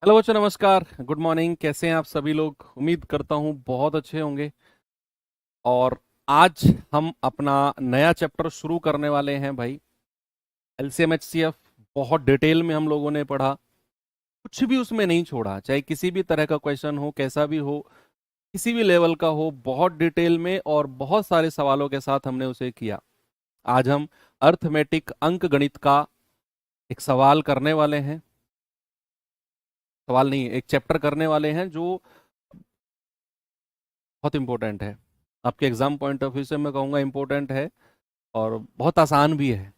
Hello बच्चों, नमस्कार, good morning. कैसे हैं आप सभी लोग? उम्मीद करता हूँ बहुत अच्छे होंगे। और आज हम अपना नया चैप्टर शुरू करने वाले हैं भाई। एलसीएम एचसीएफ बहुत डिटेल में हम लोगों ने पढ़ा। कुछ भी उसमें नहीं छोड़ा, चाहे किसी भी तरह का क्वेश्चन हो, कैसा भी हो, किसी भी लेवल का हो, बहुत डिटेल में और बहुत सारे सवालों के साथ हमने उसे किया। आज हम अर्थमेटिक अंक गणित का एक सवाल करने वाले हैं। सवाल नहीं, एक चैप्टर करने वाले हैं जो बहुत इंपॉर्टेंट है। आपके एग्जाम पॉइंट ऑफ व्यू से मैं कहूँगा इंपॉर्टेंट है और बहुत आसान भी है।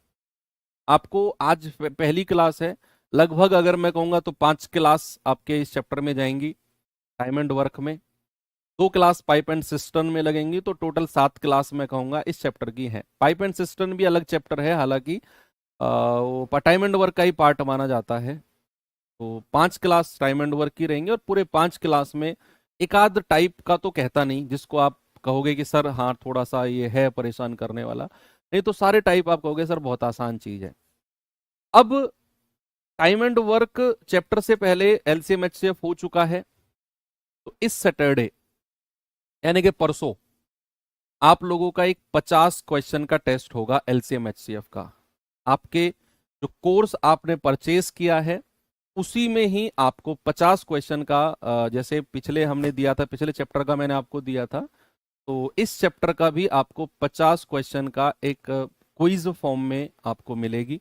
आपको आज पहली क्लास है। लगभग अगर मैं कहूँगा तो 5 क्लास आपके इस चैप्टर में जाएंगी। टाइम एंड वर्क में 2 क्लास पाइप एंड सिस्टम में लगेंगी, तो टोटल 7 क्लास मैं कहूँगा इस चैप्टर की है। पाइप एंड सिस्टम भी अलग चैप्टर है, हालांकि वो टाइम एंड वर्क का ही पार्ट माना जाता है। तो 5 क्लास टाइम एंड वर्क की रहेंगे और पूरे 5 क्लास में एक आध टाइप का तो कहता नहीं जिसको आप कहोगे कि सर हाँ थोड़ा सा ये है परेशान करने वाला, नहीं तो सारे टाइप आप कहोगे सर बहुत आसान चीज है। अब टाइम एंड वर्क चैप्टर से पहले एलसीएम एचसीएफ हो चुका है। तो इस सैटरडे यानी कि परसों आप लोगों का एक 50 क्वेश्चन का टेस्ट होगा एलसीएम एचसीएफ का। आपके जो कोर्स आपने परचेज किया है उसी में ही आपको 50 क्वेश्चन का जैसे पिछले हमने दिया था, पिछले चैप्टर का मैंने आपको दिया था, तो इस चैप्टर का भी आपको 50 क्वेश्चन का एक क्विज फॉर्म में आपको मिलेगी।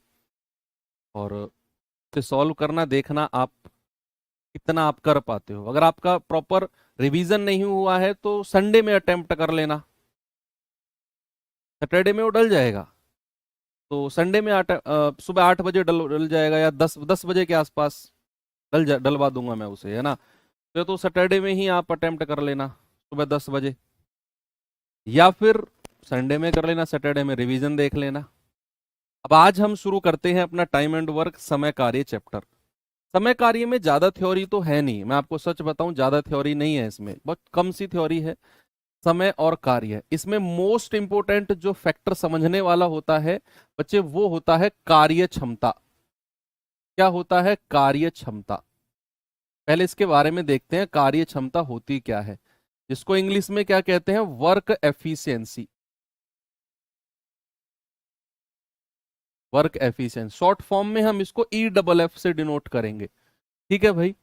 और उसे सॉल्व करना देखना आप कितना आप कर पाते हो। अगर आपका प्रॉपर रिवीजन नहीं हुआ है तो संडे में अटेम्प्ट कर लेना, सैटरडे में वो डल जाएगा। तो संडे में सुबह 8 बजे डल डल जाएगा या 10 बजे के आसपास डलवा दूंगा मैं उसे, है ना। तो सैटरडे में ही आप अटेम्प्ट कर लेना सुबह 10 बजे, या फिर संडे में कर लेना, सैटरडे में रिवीजन देख लेना। अब आज हम शुरू करते हैं अपना टाइम एंड वर्क समय कार्य चैप्टर। समय कार्य में ज्यादा थ्योरी तो है नहीं, मैं आपको सच बताऊं, ज्यादा थ्योरी नहीं है इसमें, बहुत कम सी थ्योरी है। समय और कार्य, इसमें मोस्ट इंपोर्टेंट जो फैक्टर समझने वाला होता है बच्चे, वो होता है कार्य क्षमता। क्या होता है? कार्य क्षमता। पहले इसके बारे में देखते हैं कार्य क्षमता होती क्या है, जिसको इंग्लिश में क्या कहते हैं? Work efficiency. Work efficiency short form में हम इसको EFF से डिनोट करेंगे। ठीक है भाई।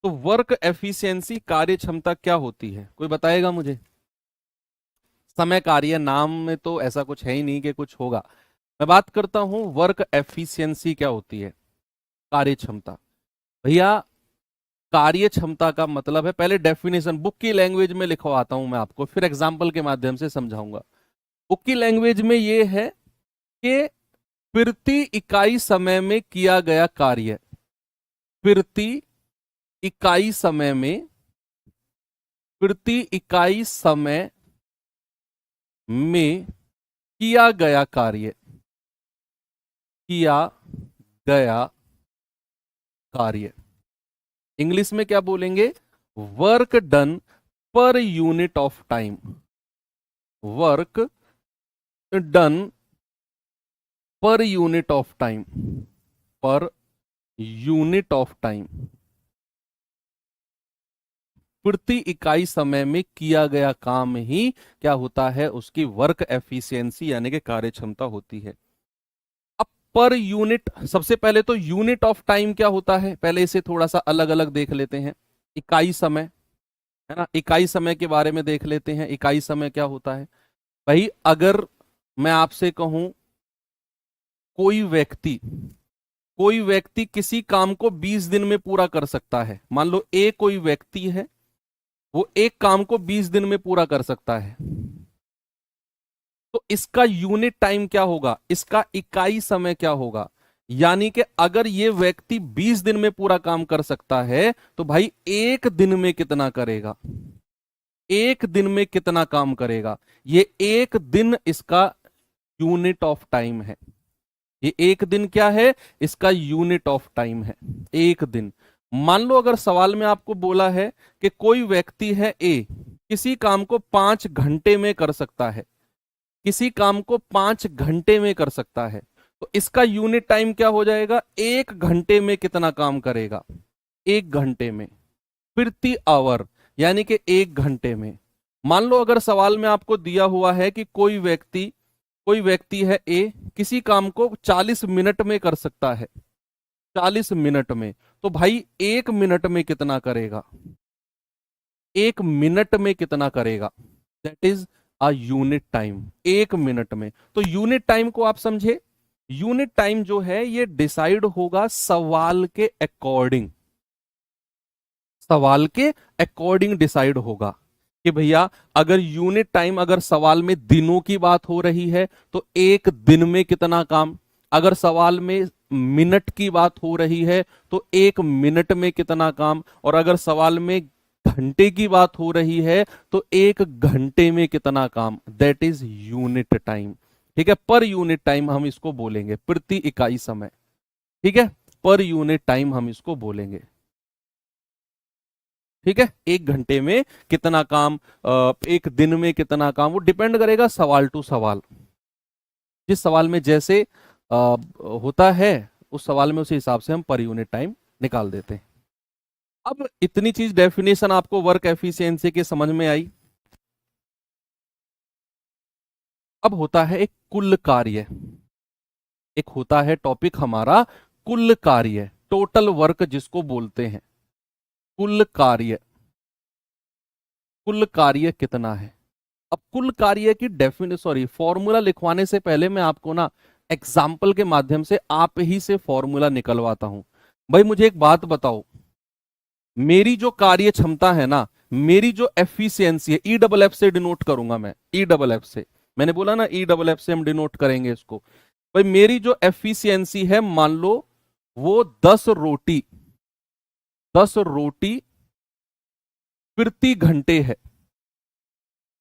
तो वर्क एफिशिएंसी कार्य क्षमता क्या होती है, कोई बताएगा मुझे? समय कार्य नाम में तो ऐसा कुछ है ही नहीं कि कुछ होगा। मैं बात करता हूं वर्क एफिशिएंसी क्या होती है, कार्य क्षमता। भैया कार्य क्षमता का मतलब है, पहले डेफिनेशन बुक की लैंग्वेज में लिखवाता हूं मैं आपको, फिर एग्जाम्पल के माध्यम से समझाऊंगा। बुक की लैंग्वेज में ये है कि प्रति इकाई समय में किया गया कार्य, प्रति इकाई समय में, प्रति इकाई समय में किया गया कार्य, किया गया कार्य। इंग्लिश में क्या बोलेंगे? Work done per unit of time. Work done per unit of time, per unit of time, प्रति इकाई समय में किया गया काम ही क्या होता है? उसकी वर्क एफिशिएंसी यानी कि कार्य क्षमता होती है। अब पर यूनिट, सबसे पहले तो यूनिट ऑफ टाइम क्या होता है, पहले इसे थोड़ा सा अलग अलग देख लेते हैं। इकाई समय, है ना, इकाई समय के बारे में देख लेते हैं। इकाई समय क्या होता है भाई? अगर मैं आपसे कहूं कोई व्यक्ति, कोई व्यक्ति किसी काम को 20 दिन में पूरा कर सकता है, मान लो ए कोई व्यक्ति है, वो एक काम को 20 दिन में पूरा कर सकता है, तो इसका यूनिट टाइम क्या होगा? इसका इकाई समय क्या होगा? यानी कि अगर ये व्यक्ति 20 दिन में पूरा काम कर सकता है तो भाई एक दिन में कितना करेगा? एक दिन में कितना काम करेगा? ये एक दिन इसका यूनिट ऑफ टाइम है। ये एक दिन क्या है? इसका यूनिट ऑफ टाइम है, एक दिन। मान लो अगर सवाल में आपको बोला है कि कोई व्यक्ति है ए, किसी काम को 5 घंटे में कर सकता है, किसी काम को 5 घंटे में कर सकता है, तो इसका यूनिट टाइम क्या हो जाएगा? एक घंटे में कितना काम करेगा? 1 घंटे में, प्रति आवर यानी कि 1 घंटे में। मान लो अगर सवाल में आपको दिया हुआ है कि कोई व्यक्ति है ए, किसी काम को 40 मिनट में कर सकता है, 40 मिनट में, तो भाई 1 मिनट में कितना करेगा, 1 मिनट में कितना करेगा, that is a unit time, 1 minute में। तो यूनिट टाइम को आप समझे, यूनिट टाइम जो है ये डिसाइड होगा सवाल के अकॉर्डिंग, सवाल के अकॉर्डिंग डिसाइड होगा कि भैया अगर यूनिट टाइम, अगर सवाल में दिनों की बात हो रही है तो 1 दिन में कितना काम, अगर सवाल में मिनट की बात हो रही है तो 1 मिनट में कितना काम, और अगर सवाल में घंटे की बात हो रही है तो 1 घंटे में कितना काम, दैट इज यूनिट टाइम। ठीक है, पर यूनिट टाइम हम इसको बोलेंगे, प्रति इकाई समय। ठीक है, पर यूनिट टाइम हम इसको बोलेंगे। ठीक है, 1 घंटे में कितना काम, 1 दिन में कितना काम, वो डिपेंड करेगा सवाल टू सवाल, जिस सवाल में जैसे होता है उस सवाल में उसी हिसाब से हम पर यूनिट टाइम निकाल देते हैं। अब इतनी चीज डेफिनेशन आपको वर्क एफिशिएंसी की समझ में आई। अब होता है एक कुल कार्य, एक होता है टॉपिक हमारा कुल कार्य, टोटल वर्क जिसको बोलते हैं कुल कार्य। कुल कार्य कितना है, अब कुल कार्य की फॉर्मूला लिखवाने से पहले मैं आपको ना एग्जाम्पल के माध्यम से आप ही से फॉर्मूला निकलवाता हूं। भाई मुझे एक बात बताओ, मेरी जो कार्य क्षमता है ना, मेरी जो एफिशिएंसी है, ई डबल एफ से डिनोट करूंगा मैं, ई डबल एफ से, मैंने बोला ना ई डबल एफ से हम डिनोट करेंगे इसको। भाई मेरी जो एफिशिएंसी है, मान लो वो 10 रोटी, 10 रोटी प्रति घंटे है,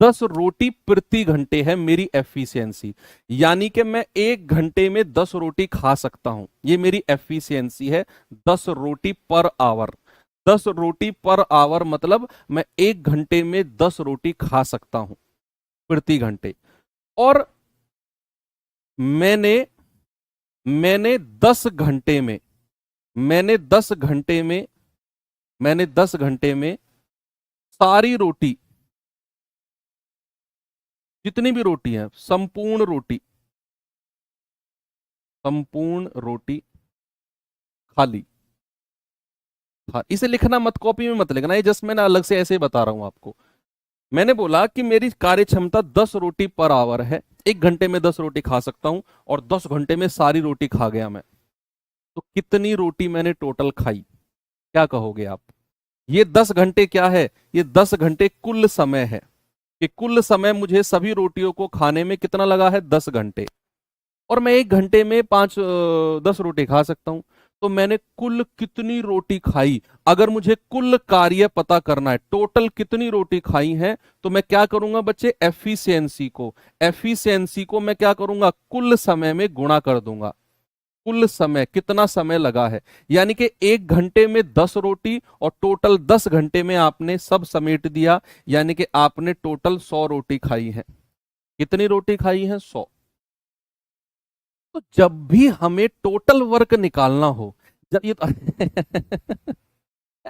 10 रोटी प्रति घंटे है मेरी एफिशिएंसी, यानी कि मैं 1 घंटे में 10 रोटी खा सकता हूं, ये मेरी एफिशिएंसी है, 10 रोटी पर आवर। 10 रोटी पर आवर मतलब मैं 1 घंटे में 10 रोटी खा सकता हूं प्रति घंटे। और मैंने मैंने 10 घंटे में मैंने 10 घंटे में मैंने 10 घंटे में सारी रोटी, जितनी भी रोटी है, संपूर्ण रोटी खा ली। हाँ, इसे लिखना मत, कॉपी में मत लिखना, ये जस्ट मैंने अलग से ऐसे ही बता रहा हूं आपको। मैंने बोला कि मेरी कार्य क्षमता 10 रोटी पर आवर है, 1 घंटे में 10 रोटी खा सकता हूं, और 10 घंटे में सारी रोटी खा गया मैं, तो कितनी रोटी मैंने टोटल खाई, क्या कहोगे आप? ये 10 घंटे क्या है, ये 10 घंटे कुल समय है, कि कुल समय मुझे सभी रोटियों को खाने में कितना लगा है, 10 घंटे, और मैं 1 घंटे में 10 रोटी खा सकता हूं, तो मैंने कुल कितनी रोटी खाई। अगर मुझे कुल कार्य पता करना है, टोटल कितनी रोटी खाई है, तो मैं क्या करूंगा बच्चे, एफिशिएंसी को मैं क्या करूंगा, कुल समय में गुणा कर दूंगा। कुल समय, कितना समय लगा है, यानी कि 1 घंटे में 10 रोटी, और टोटल 10 घंटे में आपने सब समेट दिया, यानी कि आपने टोटल 100 रोटी खाई है। कितनी रोटी खाई है, 100। तो जब भी हमें टोटल वर्क निकालना हो, जब ये तो यार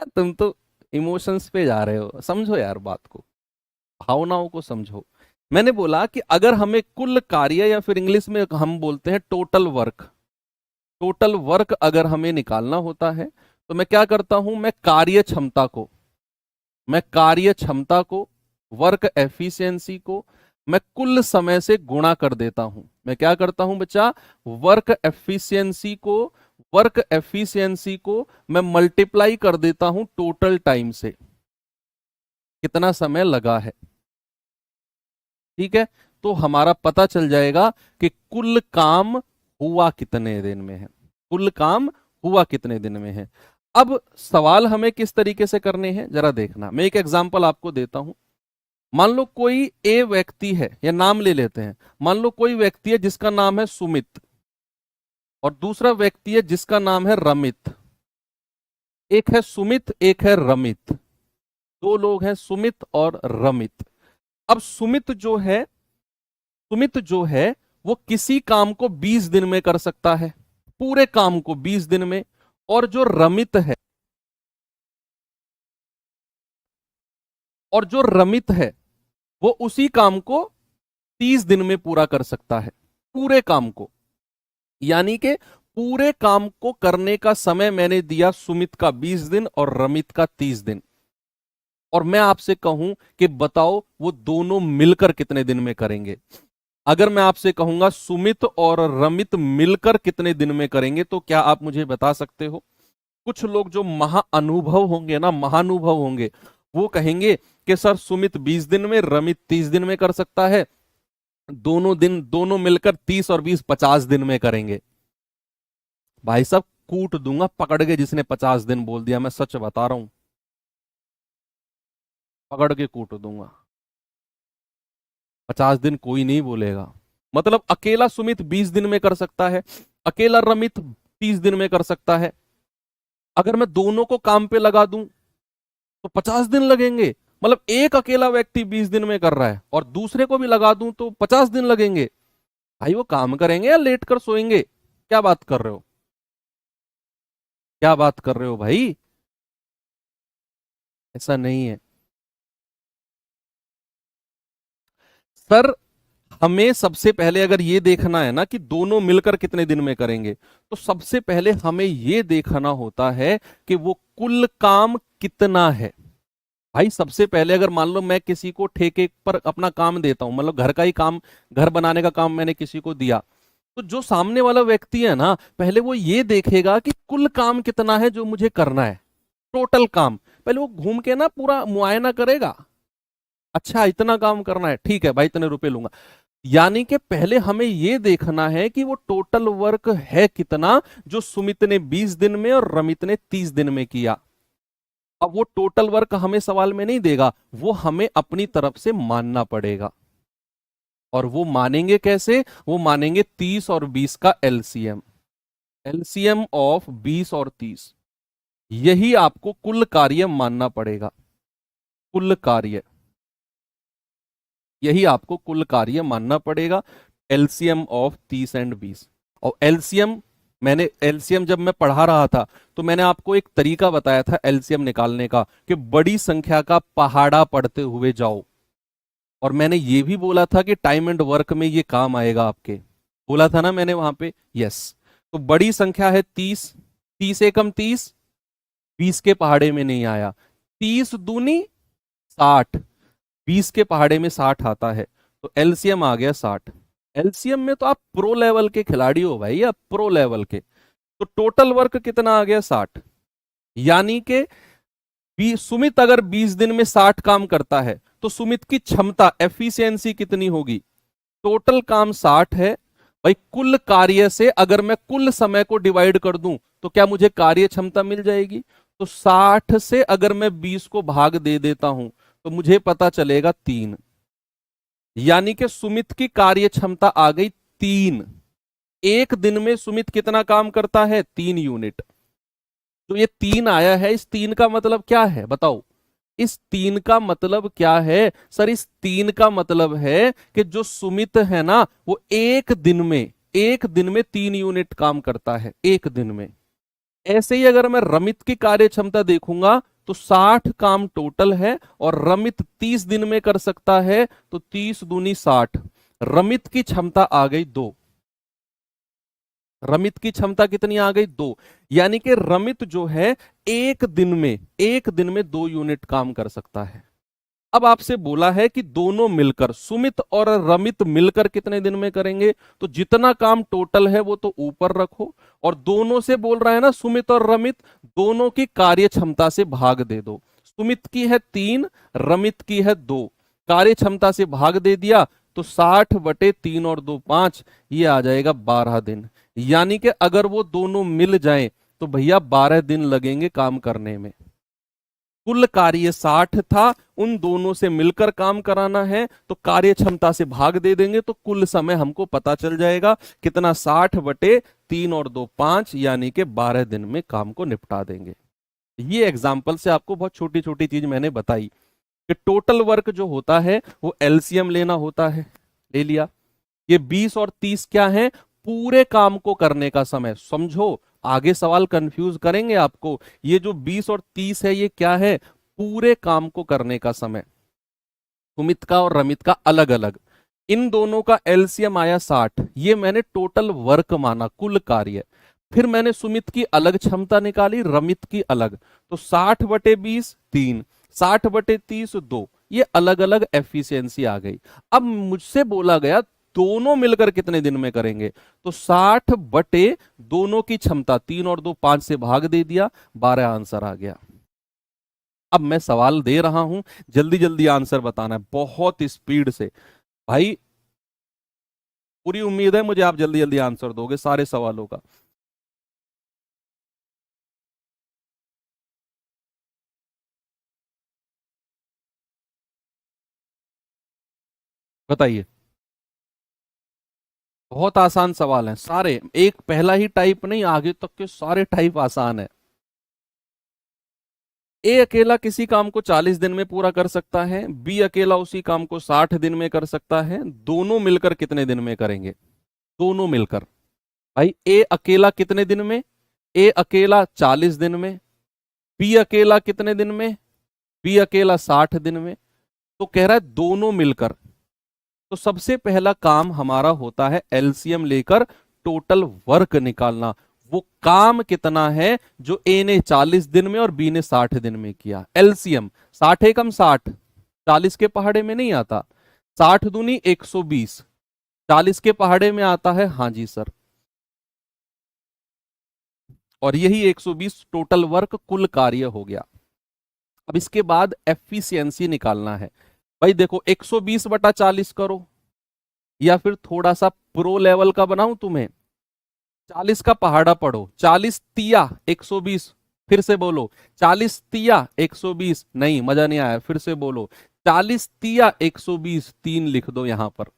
तुम तो इमोशंस पे जा रहे हो, समझो यार बात को, भावनाओं को समझो। मैंने बोला कि अगर हमें कुल कार्य, या फिर इंग्लिश में हम बोलते हैं टोटल वर्क, टोटल वर्क अगर हमें निकालना होता है, तो मैं क्या करता हूं, मैं कार्य क्षमता को, वर्क एफिशिएंसी को मैं कुल समय से गुणा कर देता हूं। मैं क्या करता हूं बच्चा, वर्क एफिशिएंसी को मैं मल्टीप्लाई कर देता हूं टोटल टाइम से, कितना समय लगा है। ठीक है, तो हमारा पता चल जाएगा कि कुल काम हुआ कितने दिन में है, कुल काम हुआ कितने दिन में है। अब सवाल हमें किस तरीके से करने हैं जरा देखना, मैं एक एग्जांपल आपको देता हूं। मान लो कोई ए व्यक्ति है, या नाम ले लेते हैं, मान लो कोई व्यक्ति है जिसका नाम है सुमित, और दूसरा व्यक्ति है जिसका नाम है रमित। एक है सुमित, एक है रमित, 2 लोग हैं, सुमित और रमित। अब सुमित जो है वो किसी काम को 20 दिन में कर सकता है, पूरे काम को 20 दिन में, और जो रमित है और जो रमित है वो उसी काम को 30 दिन में पूरा कर सकता है, पूरे काम को। यानी कि पूरे काम को करने का समय मैंने दिया सुमित का 20 दिन और रमित का 30 दिन। और मैं आपसे कहूं कि बताओ वो दोनों मिलकर कितने दिन में करेंगे। अगर मैं आपसे कहूंगा सुमित और रमित मिलकर कितने दिन में करेंगे, तो क्या आप मुझे बता सकते हो? कुछ लोग जो महाअनुभव होंगे ना, महानुभव होंगे, वो कहेंगे कि सर सुमित 20 दिन में, रमित 30 दिन में कर सकता है। दोनों मिलकर 30 और 20 50 दिन में करेंगे। भाई साहब कूट दूंगा पकड़ के जिसने 50 दिन बोल दिया, मैं सच बता रहा हूं, पकड़ के कूट दूंगा। 50 दिन कोई नहीं बोलेगा। मतलब अकेला सुमित 20 दिन में कर सकता है, अकेला रमित 30 दिन में कर सकता है। अगर मैं दोनों को काम पे लगा दूं तो 50 दिन लगेंगे। मतलब एक अकेला व्यक्ति 20 दिन में कर रहा है और दूसरे को भी लगा दूं तो 50 दिन लगेंगे। भाई वो काम करेंगे या लेट कर सोएंगे? क्या बात कर रहे हो, क्या बात कर रहे हो भाई? ऐसा नहीं है सर। हमें सबसे पहले अगर ये देखना है ना कि दोनों मिलकर कितने दिन में करेंगे, तो सबसे पहले हमें ये देखना होता है कि वो कुल काम कितना है। भाई सबसे पहले अगर मान लो मैं किसी को ठेके पर अपना काम देता हूं, मतलब घर का ही काम, घर बनाने का काम मैंने किसी को दिया, तो जो सामने वाला व्यक्ति है ना, पहले वो ये देखेगा कि कुल काम कितना है जो मुझे करना है, टोटल काम। पहले वो घूम के ना पूरा मुआयना करेगा। अच्छा इतना काम करना है, ठीक है भाई इतने रुपए लूंगा। यानी कि पहले हमें यह देखना है कि वो टोटल वर्क है कितना जो सुमित ने 20 दिन में और रमित ने 30 दिन में किया। अब वो टोटल वर्क हमें सवाल में नहीं देगा, वो हमें अपनी तरफ से मानना पड़ेगा। और वो मानेंगे कैसे? वो मानेंगे 30 और 20 का एलसीएम, एलसीएम ऑफ 20 और 30। यही आपको कुल कार्य मानना पड़ेगा, कुल कार्य, यही आपको कुल कार्य मानना पड़ेगा। LCM of 30 and 20। और एलसीएम, मैंने एलसीएम जब मैं पढ़ा रहा था तो मैंने आपको एक तरीका बताया था एलसीएम निकालने का, कि बड़ी संख्या का पहाड़ा पढ़ते हुए जाओ। और मैंने ये भी बोला था कि टाइम एंड वर्क में ये काम आएगा आपके, बोला था ना मैंने वहां पे, यस। तो बड़ी संख्या है 30, 30 एकम 30, 20 के पहाड़े में नहीं आया। 30 दूनी 60, 20 के पहाड़े में 60 आता है, तो एलसीएम आ गया 60। एलसीएम में तो आप प्रो लेवल के खिलाड़ी हो भाई, आप प्रो लेवल के। तो टोटल वर्क कितना आ गया? 60। यानी कि सुमित अगर 20 दिन में 60 काम करता है तो सुमित की क्षमता, एफिशिएंसी कितनी होगी? टोटल काम 60 है भाई, कुल कार्य से अगर मैं कुल समय को डिवाइड कर दूं तो क्या मुझे कार्य क्षमता मिल जाएगी? तो 60 से अगर मैं 20 को भाग दे देता हूं तो मुझे पता चलेगा 3। यानी कि सुमित की कार्य क्षमता आ गई 3। एक दिन में सुमित कितना काम करता है? 3 यूनिट। तो ये 3 आया है, इस 3 का मतलब क्या है बताओ? इस 3 का मतलब क्या है सर? इस 3 का मतलब है कि जो सुमित है ना, वो एक दिन में, एक दिन में 3 यूनिट काम करता है, एक दिन में। ऐसे ही अगर मैं रमित की कार्य क्षमता देखूंगा तो 60 काम टोटल है और रमित 30 दिन में कर सकता है, तो 30 दूनी 60। रमित की क्षमता आ गई 2। रमित की क्षमता कितनी आ गई? 2। यानी कि रमित जो है एक दिन में, एक दिन में 2 यूनिट काम कर सकता है। अब आपसे बोला है कि दोनों मिलकर, सुमित और रमित मिलकर कितने दिन में करेंगे, तो जितना काम टोटल है वो तो ऊपर रखो, और दोनों से बोल रहा है ना सुमित और रमित, दोनों की कार्य क्षमता से भाग दे दो। सुमित की है 3, रमित की है 2, कार्य क्षमता से भाग दे दिया तो 60/3 और 2 5, ये आ जाएगा 12 दिन। यानी कि अगर वो दोनों मिल जाएं तो भैया 12 दिन लगेंगे काम करने में। कुल कार्य 60 था, उन दोनों से मिलकर काम कराना है तो कार्य क्षमता से भाग दे देंगे तो कुल समय हमको पता चल जाएगा कितना, 60/3 और 2 5, यानी कि 12 दिन में काम को निपटा देंगे। ये एग्जाम्पल से आपको बहुत छोटी छोटी चीज मैंने बताई कि टोटल वर्क जो होता है वो एलसीएम लेना होता है, ले लिया। ये 20 और 30 क्या है? पूरे काम को करने का समय। समझो, आगे सवाल कंफ्यूज करेंगे आपको। ये जो 20 और 30 है ये क्या है? पूरे काम को करने का समय। सुमित का और रमित का अलग अलग, इन दोनों का एलसीएम आया 60, ये मैंने टोटल वर्क माना, कुल कार्य। फिर मैंने सुमित की अलग क्षमता निकाली, रमित की अलग, तो 60/20 3, 60/30 2, ये अलग अलग एफिशिएंसी आ गई। अब मुझसे बोला गया दोनों मिलकर कितने दिन में करेंगे, तो 60 बटे दोनों की क्षमता, 3 और 2 5 से भाग दे दिया, 12 आंसर आ गया। अब मैं सवाल दे रहा हूं, जल्दी जल्दी आंसर बताना है, बहुत स्पीड से भाई। पूरी उम्मीद है मुझे आप जल्दी जल्दी आंसर दोगे सारे सवालों का। बताइए। बहुत आसान सवाल है सारे, एक पहला ही टाइप नहीं, आगे तक के सारे टाइप आसान है। ए अकेला किसी काम को 40 दिन में पूरा कर सकता है, बी अकेला उसी काम को 60 दिन में कर सकता है, दोनों मिलकर कितने दिन में करेंगे? दोनों मिलकर भाई, ए अकेला कितने दिन में? ए अकेला 40 दिन में, बी अकेला कितने दिन में? बी अकेला 60 दिन में। तो कह रहा है दोनों मिलकर। तो सबसे पहला काम हमारा होता है एलसीएम लेकर टोटल वर्क निकालना, वो काम कितना है जो ए ने 40 दिन में और बी ने 60 दिन में किया। एलसीएम 60 एकम 60, 40 के पहाड़े में नहीं आता, 60 दूनी 120, 40 के पहाड़े में आता है, हाँ जी सर। और यही 120 टोटल वर्क, कुल कार्य हो गया। अब इसके बाद एफिशिएंसी निकालना है। भाई देखो 120/40 करो, या फिर थोड़ा सा प्रो लेवल का बनाऊं तुम्हें, 40 का पहाड़ा पढ़ो, 40 तिया 120, फिर से बोलो 40 तिया 120, नहीं मजा नहीं आया, फिर से बोलो 40 तिया 120, 3 लिख दो यहां पर,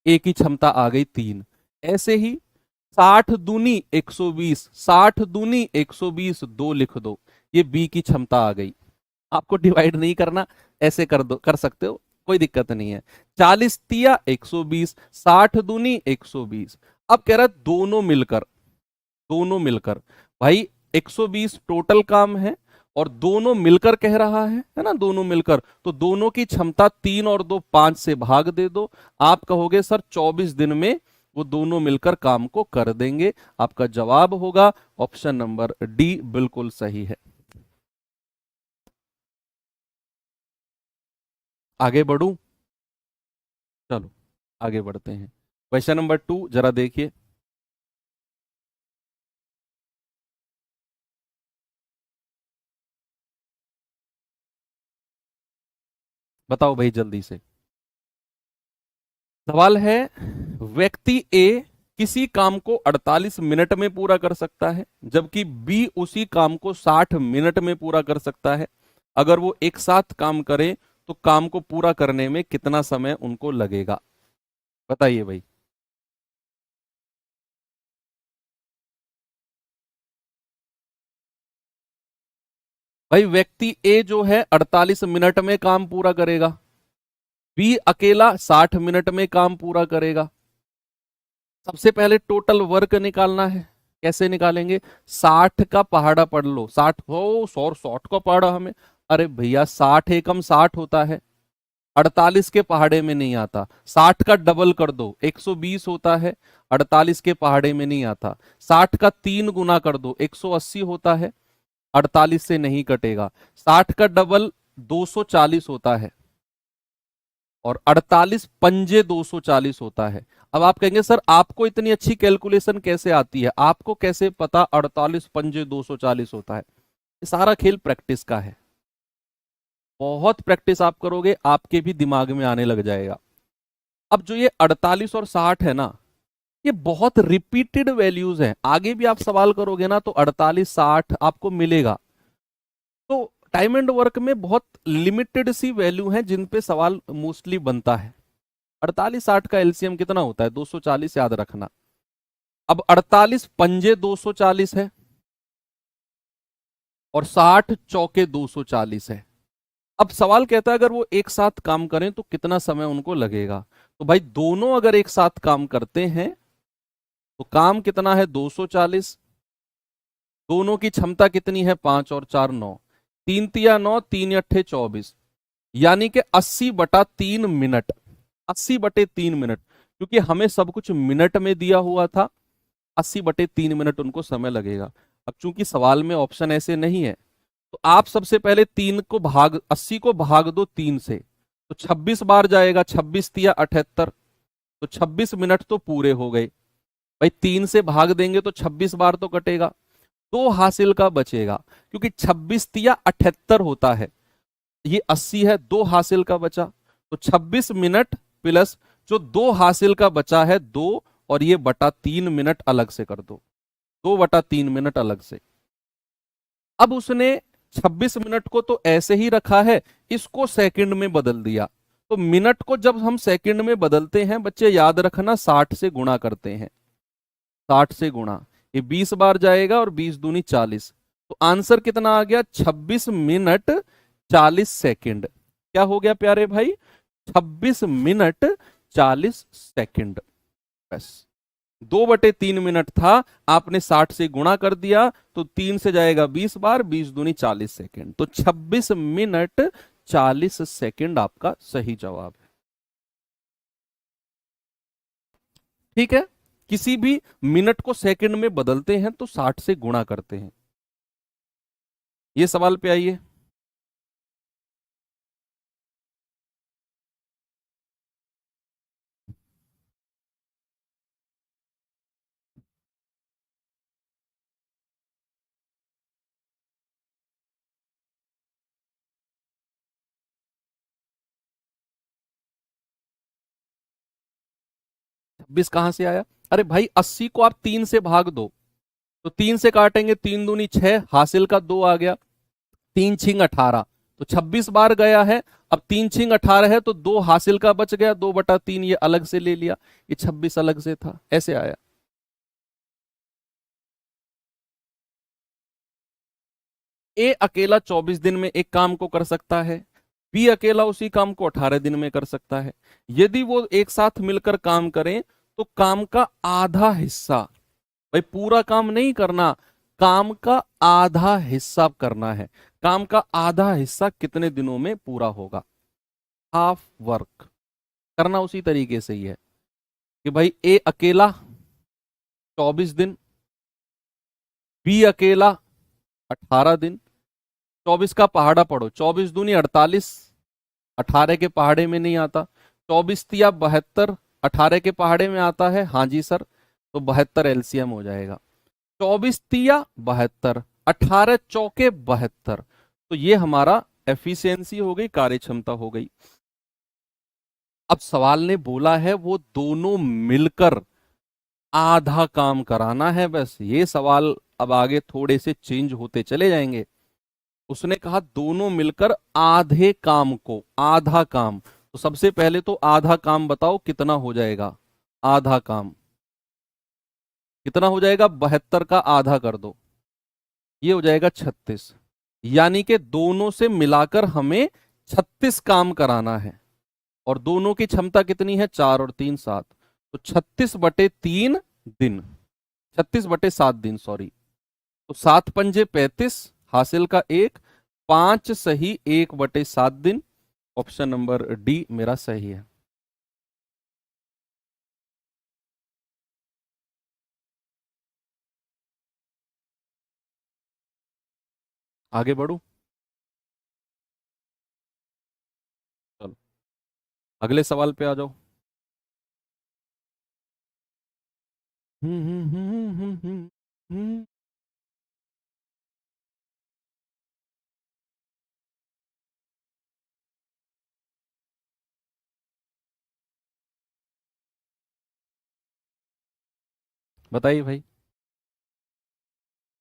ए की क्षमता आ गई 3। ऐसे ही 60 दूनी 120, 60 दूनी 120, 2 लिख दो, ये बी की क्षमता आ गई। आपको डिवाइड नहीं करना, ऐसे कर दो, कर सकते हो, कोई दिक्कत नहीं है। 40 तिया 120, 60 दूनी 120। अब कह रहा है दोनों मिलकर, दोनों मिलकर भाई 120 टोटल काम है, और दोनों मिलकर कह रहा है ना, दोनों मिलकर, तो दोनों की क्षमता 3 और 2 5 से भाग दे दो। आप कहोगे सर 24 दिन में वो दोनों मिलकर काम को कर देंगे। आपका जवाब होगा ऑप्शन नंबर डी, बिल्कुल सही है। आगे बढ़ूं? चलो आगे बढ़ते हैं। क्वेश्चन नंबर 2 जरा देखिए। बताओ भाई जल्दी से। सवाल है, व्यक्ति ए किसी काम को 48 मिनट में पूरा कर सकता है, जबकि बी उसी काम को 60 मिनट में पूरा कर सकता है। अगर वो एक साथ काम करें तो काम को पूरा करने में कितना समय उनको लगेगा? बताइए भाई। भाई व्यक्ति ए जो है 48 मिनट में काम पूरा करेगा, बी अकेला 60 मिनट में काम पूरा करेगा। सबसे पहले टोटल वर्क निकालना है, कैसे निकालेंगे? 60 का पहाड़ा पढ़ लो, 60 हो, 100 का पहाड़ा हमें, अरे भैया 60 एकम 60 होता है, 48 के पहाड़े में नहीं आता। 60 का डबल कर दो, 120 होता है, 48 के पहाड़े में नहीं आता। 60 का 3 गुना कर दो, 180 होता है, 48 से नहीं कटेगा। 60 का डबल 240 होता है, और 48 पंजे 240 होता है। अब आप कहेंगे सर आपको इतनी अच्छी कैलकुलेशन कैसे आती है, आपको कैसे पता 48 पंजे 240 होता है? ये सारा खेल प्रैक्टिस का है, बहुत प्रैक्टिस आप करोगे आपके भी दिमाग में आने लग जाएगा। अब जो ये 48 और 60 है ना, ये बहुत रिपीटेड वैल्यूज हैं, आगे भी आप सवाल करोगे ना तो 48 60 आपको मिलेगा। तो टाइम एंड वर्क में बहुत लिमिटेड सी वैल्यू है जिन पे सवाल मोस्टली बनता है। 48 60 का एलसीएम कितना होता है? 240, याद रखना। अब 48 पंजे 240 है, और 60 चौके 240 है। अब सवाल कहता है अगर वो एक साथ काम करें तो कितना समय उनको लगेगा? तो भाई दोनों अगर एक साथ काम करते हैं तो काम कितना है? 240। दोनों की क्षमता कितनी है? 5 और 4 9, 3 तिया 9, 3 अट्ठे 24, यानी कि 80/3 मिनट, 80/3 मिनट, क्योंकि हमें सब कुछ मिनट में दिया हुआ था। 80/3 मिनट उनको समय लगेगा। अब चूंकि सवाल में ऑप्शन ऐसे नहीं है, तो आप सबसे पहले 80 को भाग दो 3 से, तो 26 बार जाएगा, 26×3 = 78, तो 26 मिनट तो पूरे हो गए। भाई 3 से भाग देंगे तो 26 बार तो कटेगा, 2 हासिल का बचेगा, क्योंकि 26×3 = 78 होता है, ये 80 है, 2 हासिल का बचा, तो 26 मिनट प्लस जो 2 हासिल का बचा है 2, और ये बटा 3 मिनट अलग से कर दो, 2/3 मिनट अलग से। अब उसने 26 मिनट को तो ऐसे ही रखा है, इसको सेकंड में बदल दिया। तो मिनट को जब हम सेकंड में बदलते हैं बच्चे, याद रखना 60 से गुणा करते हैं, 60 से गुणा, ये 20 बार जाएगा और 20×2 = 40। तो आंसर कितना आ गया? 26 मिनट 40 सेकंड। क्या हो गया प्यारे भाई? 26 मिनट 40 सेकंड। बस 2/3 मिनट था, आपने 60 से गुणा कर दिया, तो 3 से जाएगा 20 बार, 20×2 = 40 सेकंड। तो 26 मिनट 40 सेकंड आपका सही जवाब है। ठीक है, किसी भी मिनट को सेकंड में बदलते हैं तो 60 से गुणा करते हैं। ये सवाल पे आइए। छब्बीस कहां से आया? अरे भाई 80 को आप 3 से भाग दो, तो 3 से काटेंगे, 3×2 = 6, हासिल का 2 आ गया, 3×6 = 18, तो 26 बार गया है। अब 3×6 = 18 है, तो 2 हासिल का बच गया, 2/3 ये अलग से ले लिया, ये 26 अलग से था, ऐसे आया। ए अकेला 24 दिन में एक काम को कर सकता है, बी अकेला उसी काम को 18 दिन में कर सकता है। यदि वो एक साथ मिलकर काम करें तो काम का आधा हिस्सा, भाई पूरा काम नहीं करना, काम का आधा हिस्सा करना है। काम का आधा हिस्सा कितने दिनों में पूरा होगा? हाफ वर्क करना उसी तरीके से ही है कि भाई ए अकेला 24 दिन, बी अकेला 18 दिन। 24 का पहाड़ा पढ़ो, 24×2 = 48, 18 के पहाड़े में नहीं आता। 24×3 = 72, 18 के पहाड़े में आता है, हाँ जी सर, तो 72 एलसीएम हो जाएगा। 24×3 = 72, 18×4 = 72, तो ये हमारा एफिशिएंसी हो गई, कार्य क्षमता हो गई। अब सवाल ने बोला है वो दोनों मिलकर आधा काम कराना है, बस ये सवाल अब आगे थोड़े से चेंज होते चले जाएंगे। उसने कहा दोनों मिलकर आधे काम को, आधा काम, तो सबसे पहले तो आधा काम बताओ कितना हो जाएगा? आधा काम कितना हो जाएगा? 72 का आधा कर दो, ये हो जाएगा 36। यानी कि दोनों से मिलाकर हमें 36 काम कराना है, और दोनों की क्षमता कितनी है? 4 और 3 7, तो 36/3 दिन, 36/7 दिन, सॉरी। तो 7×5 = 35, हासिल का 1, 5 सही 1/7 दिन। ऑप्शन नंबर डी मेरा सही है। आगे बढ़ू? चलो अगले सवाल पे आ जाओ। हम्म हम्म हम्म हम्म हम्म हम्म। बताइए भाई।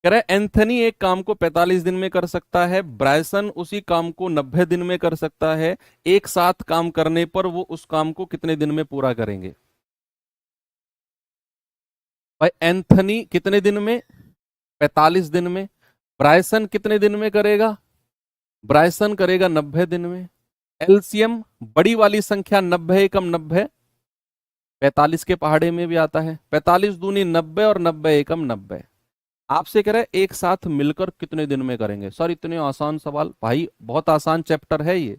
कह रहा है एंथनी एक काम को 45 दिन में कर सकता है, ब्रायसन उसी काम को 90 दिन में कर सकता है। एक साथ काम करने पर वो उस काम को कितने दिन में पूरा करेंगे? भाई एंथनी कितने दिन में? 45 दिन में। ब्रायसन कितने दिन में करेगा? ब्रायसन करेगा 90 दिन में। एलसीएम बड़ी वाली संख्या 90 एकम 90, 45 के पहाड़े में भी आता है, 45×2 = 90 और 90 एकम 90। आपसे कह रहा है एक साथ मिलकर कितने दिन में करेंगे? सर इतने आसान सवाल, भाई बहुत आसान चैप्टर है ये।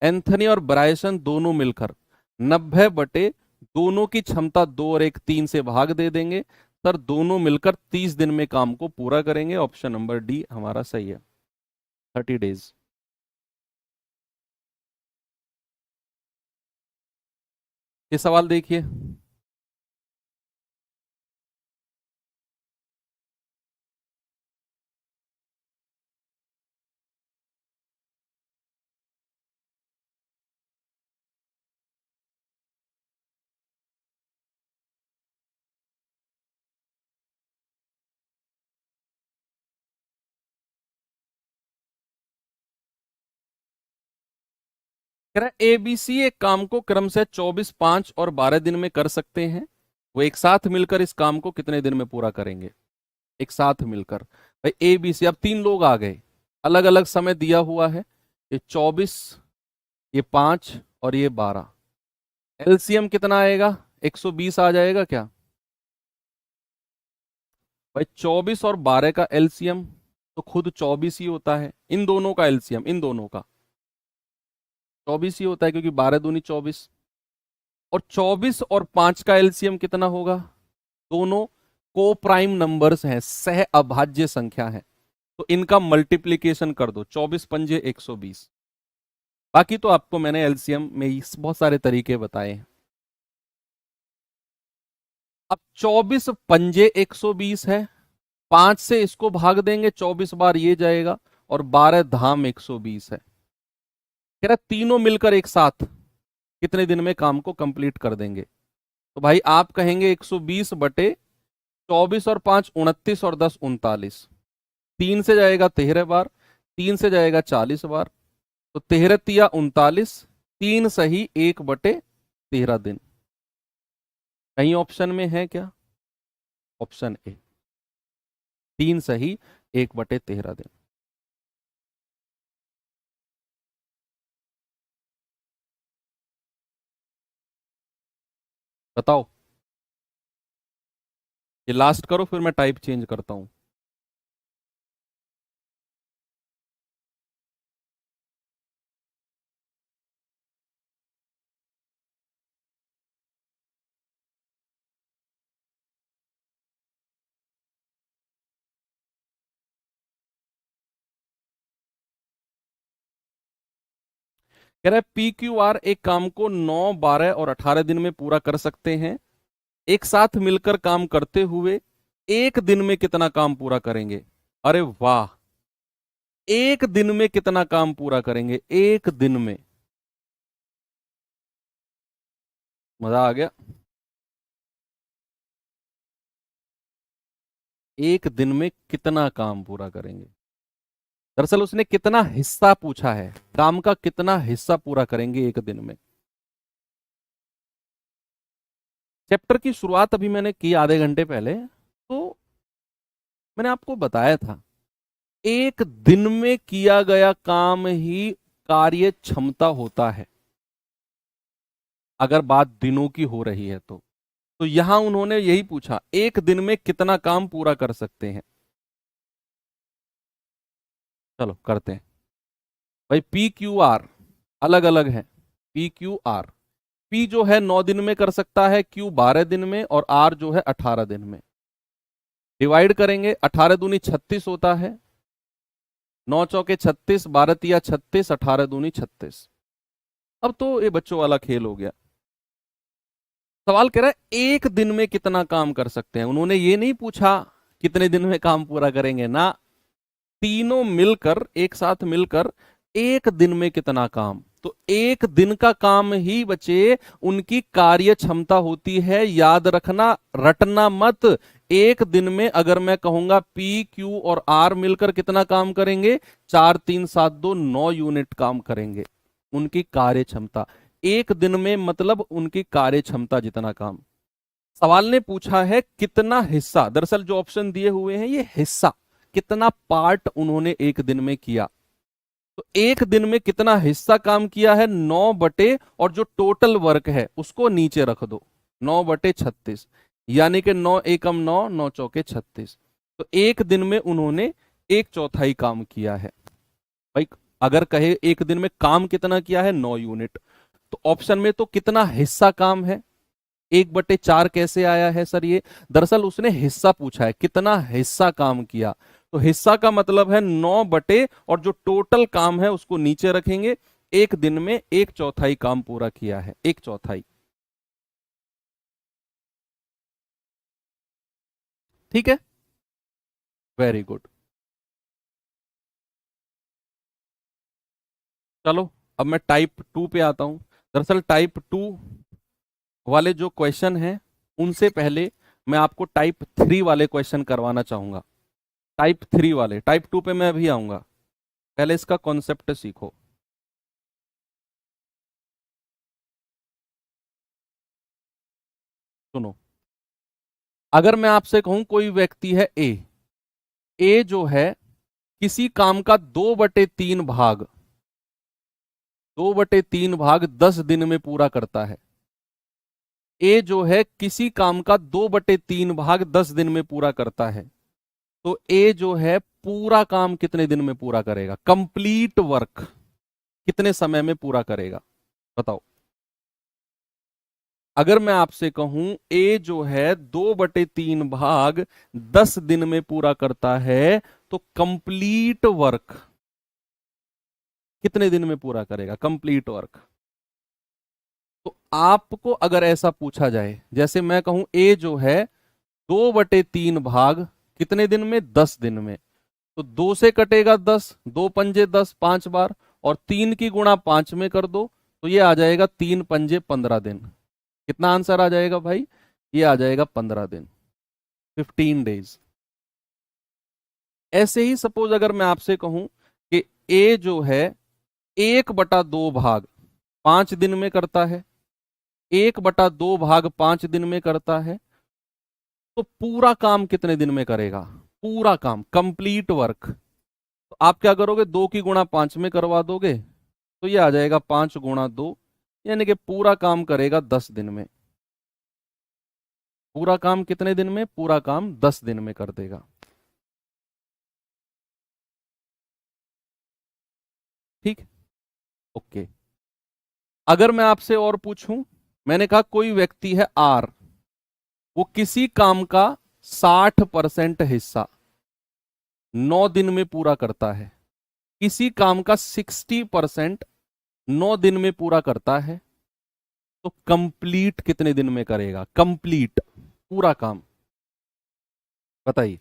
एंथनी और ब्रायसन दोनों मिलकर 90 बटे दोनों की क्षमता 2 और 1 3 से भाग दे देंगे। सर दोनों मिलकर 30 दिन में काम को पूरा करेंगे। ऑप्शन नंबर डी हमारा सही है, 30 डेज। ये सवाल देखिए, कह रहा है एबीसी एक काम को क्रम से 24, 5 और 12 दिन में कर सकते हैं। वो एक साथ मिलकर इस काम को कितने दिन में पूरा करेंगे? एक साथ मिलकर भाई एबीसी, अब 3 लोग आ गए, अलग अलग समय दिया हुआ है। ये 24, ये 5 और ये 12। एलसीएम कितना आएगा? 120 आ जाएगा क्या भाई? 24 और 12 का एलसीएम तो खुद 24 ही होता है। इन दोनों का एलसीएम, इन दोनों का 24 ही होता है, क्योंकि 12 दूनी 24। और 24 और 5 का एलसीएम कितना होगा? दोनों को प्राइम नंबर्स हैं, सह अभाज्य संख्या है, तो इनका मल्टीप्लीकेशन कर दो, 24 पंजे 120। बाकी तो आपको मैंने एलसीएम में बहुत सारे तरीके बताए हैं। अब 24 पंजे 120 है, 5 से इसको भाग देंगे, 24 बार ये जाएगा, और 12 धाम 120 है। कह रहा तीनों मिलकर एक साथ कितने दिन में काम को कंप्लीट कर देंगे? तो भाई आप कहेंगे 120 बटे 24 और 5 29 और 10 39। 3 से जाएगा 13 बार, 3 से जाएगा 40 बार, तो 13 तिया 39, 3 सही 1 बटे 13 दिन। कहीं ऑप्शन में है क्या? ऑप्शन ए, 3 सही 1 बटे 13 दिन। बताओ, ये लास्ट करो, फिर मैं टाइप चेंज करता हूं। कह रहा है पी क्यू आर एक काम को 9, 12 और 18 दिन में पूरा कर सकते हैं। एक साथ मिलकर काम करते हुए एक दिन में कितना काम पूरा करेंगे? अरे वाह, एक दिन में कितना काम पूरा करेंगे? एक दिन में, मजा आ गया। एक दिन में कितना काम पूरा करेंगे? दरअसल उसने कितना हिस्सा पूछा है, काम का कितना हिस्सा पूरा करेंगे एक दिन में। चैप्टर की शुरुआत अभी मैंने की आधे घंटे पहले, तो मैंने आपको बताया था एक दिन में किया गया काम ही कार्य क्षमता होता है, अगर बात दिनों की हो रही है तो यहां उन्होंने यही पूछा, एक दिन में कितना काम पूरा कर सकते हैं। चलो करते हैं भाई। पी क्यू आर अलग अलग है। पी क्यू आर, पी जो है 9 दिन में कर सकता है, क्यू 12 दिन में, और आर जो है 18 दिन में। डिवाइड करेंगे, 18 दूनी 36 होता है, 9 चौके 36, 12 तिया 36, 18 दूनी 36। अब तो ये बच्चों वाला खेल हो गया। सवाल कह रहा है एक दिन में कितना काम कर सकते हैं। उन्होंने ये नहीं पूछा कितने दिन में काम पूरा करेंगे ना, तीनों मिलकर एक साथ मिलकर एक दिन में कितना काम। तो एक दिन का काम ही बचे उनकी कार्य क्षमता होती है। याद रखना, रटना मत। एक दिन में अगर मैं कहूंगा पी क्यू और आर मिलकर कितना काम करेंगे, 4 3 7 2 9 यूनिट काम करेंगे। उनकी कार्य क्षमता एक दिन में, मतलब उनकी कार्य क्षमता जितना काम। सवाल ने पूछा है कितना हिस्सा, दरअसल जो ऑप्शन दिए हुए हैं ये हिस्सा, कितना पार्ट उन्होंने एक दिन में किया। तो एक दिन में कितना हिस्सा काम किया है, 9 बटे, और जो टोटल वर्क है उसको नीचे रख दो, 9 बटे 36, यानी कि 9 एकम 9, 9 चौके 36। तो एक दिन में उन्होंने 1/4 काम किया है। भाई अगर कहे एक दिन में काम कितना किया है, 9 यूनिट, तो ऑप्शन में तो कितना हिस्सा काम है, 1/4 कैसे आया है सर ये? दरअसल उसने हिस्सा पूछा है, कितना हिस्सा काम किया, तो हिस्सा का मतलब है 9 बटे, और जो टोटल काम है उसको नीचे रखेंगे। एक दिन में 1/4 काम पूरा किया है, 1/4। ठीक है, वेरी गुड। चलो अब मैं टाइप 2 पे आता हूं। दरअसल टाइप 2 वाले जो क्वेश्चन हैं उनसे पहले मैं आपको टाइप 3 वाले क्वेश्चन करवाना चाहूंगा। टाइप 3 वाले, टाइप 2 पे मैं अभी आऊंगा, पहले इसका कॉन्सेप्ट सीखो। सुनो, अगर मैं आपसे कहूं कोई व्यक्ति है ए जो है किसी काम का 2/3 भाग, 2/3 भाग 10 दिन में पूरा करता है। ए जो है किसी काम का 2/3 भाग 10 दिन में पूरा करता है, तो ए जो है पूरा काम कितने दिन में पूरा करेगा, कंप्लीट वर्क कितने समय में पूरा करेगा, बताओ। अगर मैं आपसे कहूं ए जो है 2/3 भाग 10 दिन में पूरा करता है, तो कंप्लीट वर्क कितने दिन में पूरा करेगा, कंप्लीट वर्क। तो आपको अगर ऐसा पूछा जाए, जैसे मैं कहूं ए जो है 2/3 भाग कितने दिन में, 10 दिन में, तो 2 से कटेगा 10, 2 पंजे 10, 5 बार, और 3 की गुणा 5 में कर दो, तो ये आ जाएगा 3 पंजे 15 दिन। कितना आंसर आ जाएगा भाई, ये आ जाएगा 15 दिन, 15 डेज। ऐसे ही सपोज अगर मैं आपसे कहूं कि ए जो है 1/2 भाग 5 दिन में करता है, 1/2 भाग 5 दिन में करता है, तो पूरा काम कितने दिन में करेगा, पूरा काम कंप्लीट वर्क। तो आप क्या करोगे, 2 की गुणा 5 में करवा दोगे, तो ये आ जाएगा 5 × 2, यानी कि पूरा काम करेगा 10 दिन में। पूरा काम कितने दिन में, पूरा काम 10 दिन में कर देगा। ठीक, ओके। अगर मैं आपसे और पूछूं, मैंने कहा कोई व्यक्ति है आर, वो किसी काम का 60% हिस्सा 9 दिन में पूरा करता है, किसी काम का 60% 9 दिन में पूरा करता है, तो कंप्लीट कितने दिन में करेगा, कंप्लीट पूरा काम, बताइए।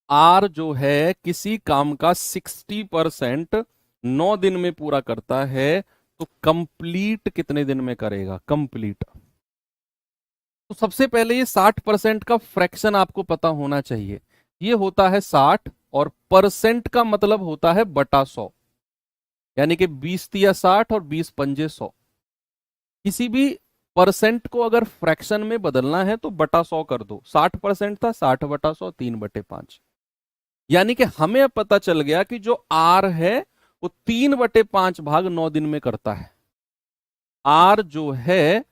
आर जो है किसी काम का 60% 9 दिन में पूरा करता है, तो कंप्लीट कितने दिन में करेगा, कंप्लीट। तो सबसे पहले ये 60% का फ्रैक्शन आपको पता होना चाहिए। ये होता है 60, और परसेंट का मतलब होता है बटा 100, यानी कि 20 × 60 और 20 पंजे 100। किसी भी परसेंट को अगर फ्रैक्शन में बदलना है तो बटा 100 कर दो। 60% था, 60/100, 3/5। यानी कि हमें अब पता चल गया कि जो आर है वो 3/5 भाग 9 दिन में करता है। आर जो है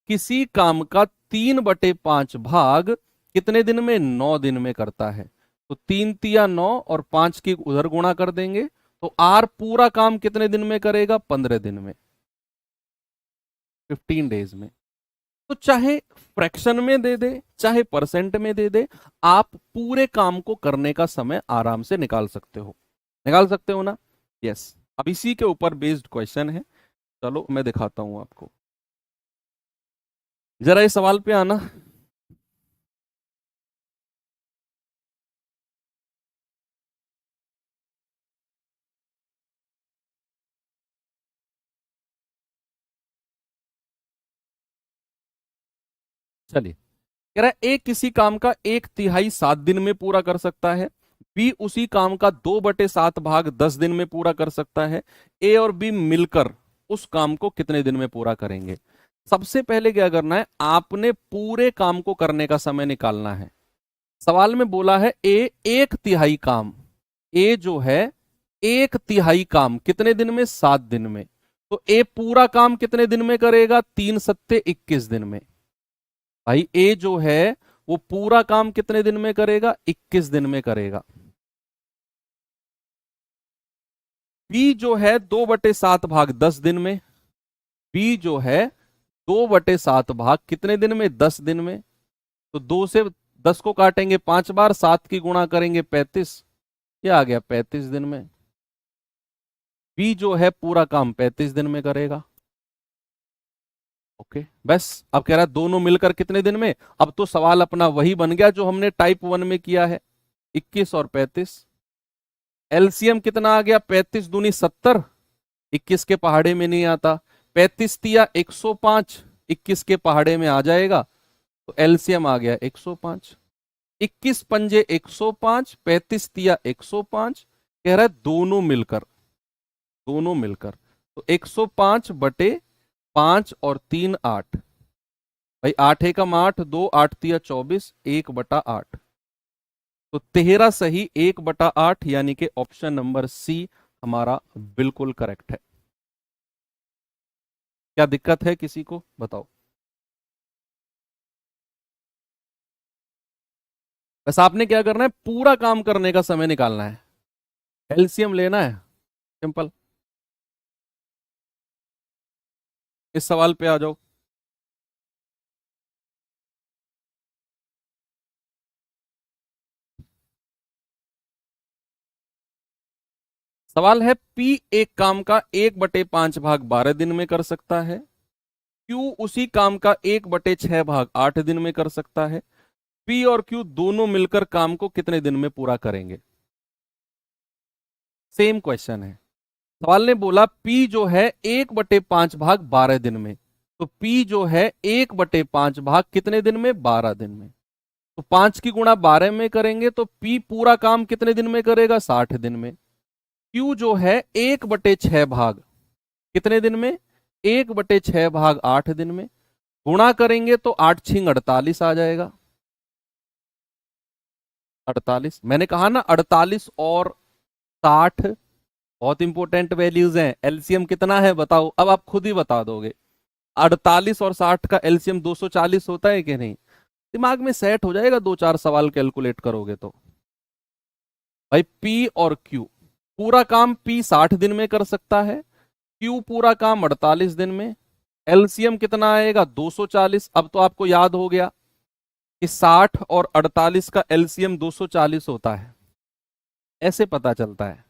किसी काम का 3/5 भाग कितने दिन में, 9 दिन में करता है। तो 3 × 9 और 5 की उधर गुणा कर देंगे, तो आर पूरा काम कितने दिन में करेगा, 15 दिन में, 15 डेज में। तो चाहे फ्रैक्शन में दे दे चाहे परसेंट में दे दे, आप पूरे काम को करने का समय आराम से निकाल सकते हो, निकाल सकते हो ना। यस, अब इसी के ऊपर बेस्ड क्वेश्चन है। चलो मैं दिखाता हूं आपको, जरा इस सवाल पे आना। चलिए, कह रहा है ए किसी काम का 1/3 7 दिन में पूरा कर सकता है, बी उसी काम का 2/7 भाग 10 दिन में पूरा कर सकता है, ए और बी मिलकर उस काम को कितने दिन में पूरा करेंगे। सबसे पहले क्या करना है, आपने पूरे काम को करने का समय निकालना है। सवाल में बोला है ए 1/3 काम, ए जो है 1/3 काम कितने दिन में, 7 दिन में, तो ए पूरा काम कितने दिन में करेगा, 3 × 7 = 21 दिन में। भाई ए जो है वो पूरा काम कितने दिन में करेगा? 21 दिन में करेगा। बी जो है 2/7 भाग 10 दिन में। बी जो है 2/7 भाग कितने दिन में? 10 दिन में। तो 2 से 10 को काटेंगे 5 बार, 7 की गुणा करेंगे 35, ये आ गया 35 दिन में। बी जो है पूरा काम 35 दिन में करेगा। ओके बस। अब कह रहा है दोनों मिलकर कितने दिन में। अब तो सवाल अपना वही बन गया जो हमने टाइप 1 में किया है, 21 और 35। एलसीएम कितना आ गया? 35 दूनी 70, 21 के पहाड़े में नहीं आता। 35 तिया 105, 21 के पहाड़े में आ जाएगा, तो एलसीएम आ गया 105। 21 पंजे 105, 35 तिया 105। कह रहा है दोनों मिलकर, दोनों मिलकर, तो 105/5 और 3 8। भाई 8 एकम 8, 2 8 तिया 24, 1/8। तो 13 सही, 1/8, यानी कि ऑप्शन नंबर सी हमारा बिल्कुल करेक्ट है। क्या दिक्कत है किसी को बताओ? बस आपने क्या करना है, पूरा काम करने का समय निकालना है, एलसीएम लेना है, सिंपल। इस सवाल पे आ जाओ। सवाल है पी एक काम का 1/5 भाग 12 दिन में कर सकता है, क्यू उसी काम का 1/6 भाग 8 दिन में कर सकता है। पी और क्यू दोनों मिलकर काम को कितने दिन में पूरा करेंगे? सेम क्वेश्चन है। सवाल ने बोला पी जो है 1/5 भाग 12 दिन में, तो पी जो है 1/5 भाग कितने दिन में? 12 दिन में। तो 5 की गुणा 12 में करेंगे तो पी पूरा काम कितने दिन में करेगा? 60 दिन में। क्यू जो है 1/6 भाग कितने दिन में? 1/6 भाग 8 दिन में। गुणा करेंगे तो 8 छिंग 48 आ जाएगा। 48, मैंने कहा ना 48 और 60 बहुत इंपॉर्टेंट वैल्यूज हैं। एलसीएम कितना है बताओ, अब आप खुद ही बता दोगे। 48 और 60 का एलसीएम 240 होता है कि नहीं? दिमाग में सेट हो जाएगा, 2 4 सवाल कैलकुलेट करोगे तो। भाई पी और क्यू, पूरा काम पी 60 दिन में कर सकता है, क्यू पूरा काम 48 दिन में। एलसीएम कितना आएगा? 240। अब तो आपको याद हो गया कि 60 और 48 का एलसीएम 240 होता है, ऐसे पता चलता है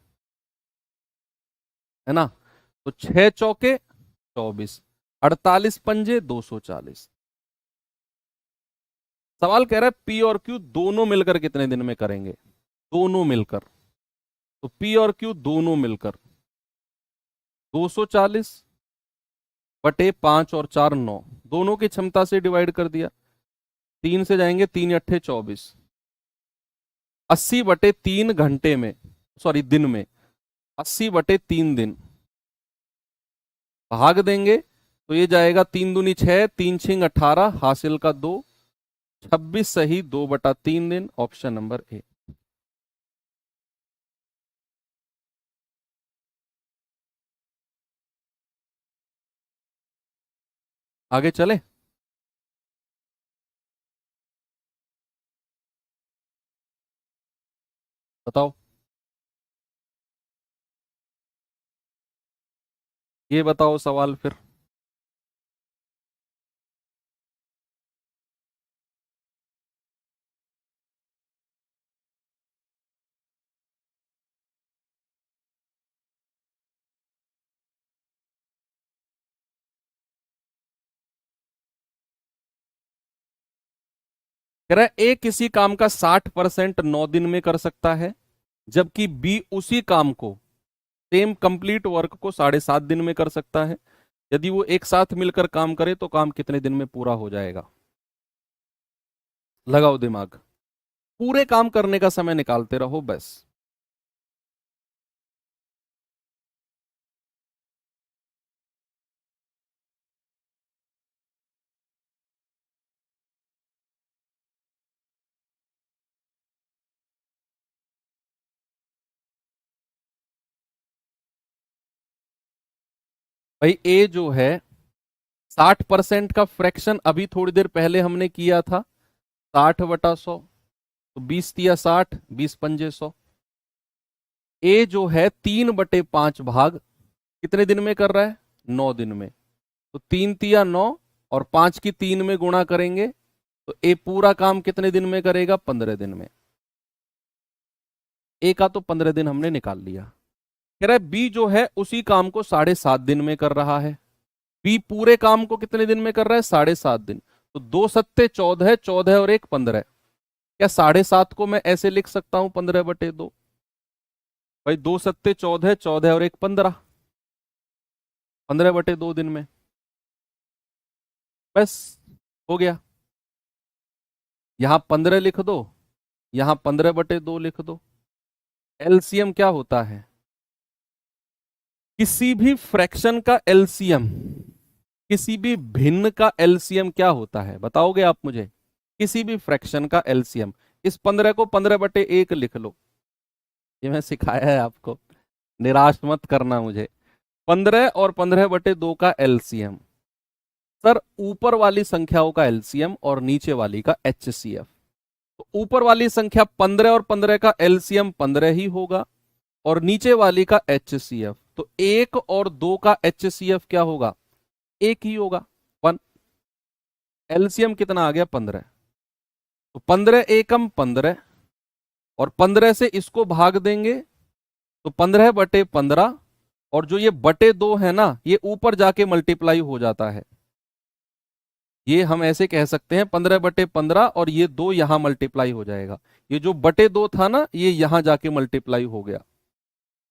ना। तो 6 चौके 24, 48 पंजे 240। सवाल कह रहा है पी और क्यू दोनों मिलकर कितने दिन में करेंगे? दोनों मिलकर, तो पी और क्यू दोनों मिलकर 240/5 और 4 9, दोनों की क्षमता से डिवाइड कर दिया। 3 से जाएंगे, 3 अट्ठे 24, 80/3 घंटे में, सॉरी दिन में, 80/3 दिन भाग देंगे तो ये जाएगा 3 दूनी 6, 3 छिंग 18, हासिल का 2, 26 सही, 2/3 दिन, ऑप्शन नंबर ए। आगे चले। बताओ, ये बताओ सवाल फिर। कह रहा है ए किसी काम का 60% 9 दिन में कर सकता है, जबकि बी उसी काम को, सेम कंप्लीट वर्क को 7.5 दिन में कर सकता है। यदि वो एक साथ मिलकर काम करे तो काम कितने दिन में पूरा हो जाएगा? लगाओ दिमाग, पूरे काम करने का समय निकालते रहो बस। भाई ए जो है 60% का फ्रैक्शन अभी थोड़ी देर पहले हमने किया था, 60/100, तो 20 × 60, 20×5 = 100। ए जो है 3/5 भाग कितने दिन में कर रहा है? 9 दिन में। तो 3×3 = 9 और 5 की 3 में गुणा करेंगे तो ए पूरा काम कितने दिन में करेगा? 15 दिन में। ए का तो 15 दिन हमने निकाल लिया। कह रहा है बी जो है उसी काम को 7.5 दिन में कर रहा है। बी पूरे काम को कितने दिन में कर रहा है? 7.5 दिन। तो 2×7 = 14, 14 और 1 15। क्या 7.5 को मैं ऐसे लिख सकता हूं 15/2? भाई 2×7 = 14, 14 और 1 15, 15/2 दिन में। बस हो गया। यहां 15 लिख दो, यहां 15/2 लिख दो। एलसीएम क्या होता है? किसी भी फ्रैक्शन का एलसीएम, किसी भी भिन्न का एलसीएम क्या होता है बताओगे आप मुझे? किसी भी फ्रैक्शन का एलसीएम। इस 15 को 15/1 लिख लो, ये मैं सिखाया है आपको, निराश मत करना मुझे। 15 और 15/2 का एलसीएम। सर ऊपर वाली संख्याओं का एलसीएम और नीचे वाली का एचसीएफ। तो ऊपर वाली संख्या 15 और 15 का एलसीएम 15 ही होगा, और नीचे वाली का एचसीएफ तो 1 और 2 का एचसीएफ क्या होगा? 1 ही होगा, 1। एलसीएम कितना आ गया? 15। तो 15 एकम 15, और 15 से इसको भाग देंगे तो 15/15, और जो ये बटे 2 है ना, ये ऊपर जाके मल्टीप्लाई हो जाता है। ये हम ऐसे कह सकते हैं 15/15, और ये 2 यहां मल्टीप्लाई हो जाएगा। ये जो बटे 2 था ना, ये यहां जाके मल्टीप्लाई हो गया।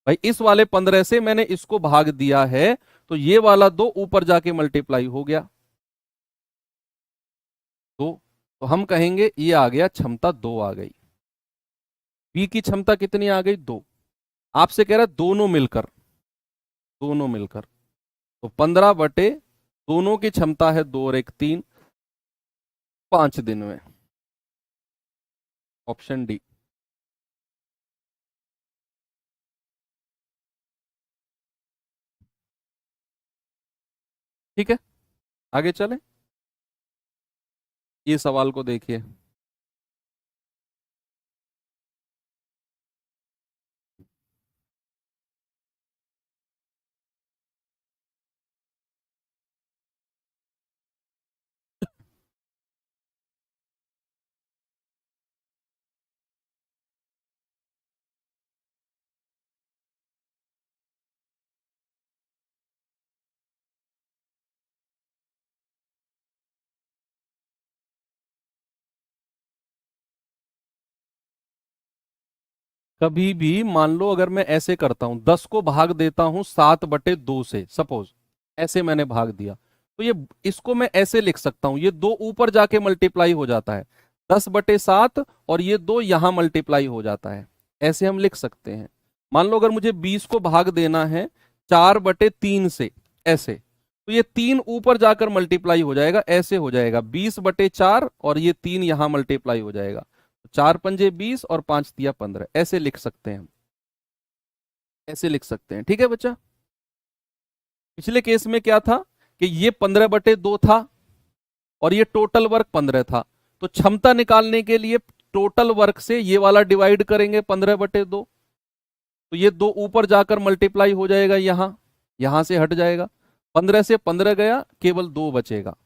भाई इस वाले 15 से मैंने इसको भाग दिया है, तो ये वाला 2 ऊपर जाके मल्टीप्लाई हो गया। तो हम कहेंगे ये आ गया, क्षमता 2 आ गई। बी की क्षमता कितनी आ गई? 2। आपसे कह रहा है दोनों मिलकर, दोनों मिलकर। तो 15 दोनों की क्षमता है 2 और 1 3, 5 दिन में। Option D. ठीक है, आगे चले। ये सवाल को देखिए। कभी भी मान लो अगर मैं ऐसे करता हूं, 10 को भाग देता हूं 7/2 से, सपोज ऐसे मैंने भाग दिया, तो ये इसको मैं ऐसे लिख सकता हूं, ये 2 ऊपर जाके मल्टीप्लाई हो जाता है, 10/7, और ये 2 यहां मल्टीप्लाई हो जाता है। ऐसे हम लिख सकते हैं। मान लो अगर मुझे 20 को भाग देना है 4/3 से, ऐसे, तो ये 3 ऊपर जाकर मल्टीप्लाई हो जाएगा, ऐसे हो जाएगा 20/4, और ये 3 यहां मल्टीप्लाई हो जाएगा। 4×5 = 20 और 5×3 = 15, ऐसे लिख सकते हैं हम, ऐसे लिख सकते हैं। ठीक है बच्चा। पिछले केस में क्या था कि ये 15/2 था, और ये टोटल वर्क 15 था, तो क्षमता निकालने के लिए टोटल वर्क से ये वाला डिवाइड करेंगे 15/2, तो ये 2 ऊपर जाकर मल्टीप्लाई हो जाएगा, यहां यहां से हट जाएगा, 15 से 15 गया, केवल 2 बचेगा,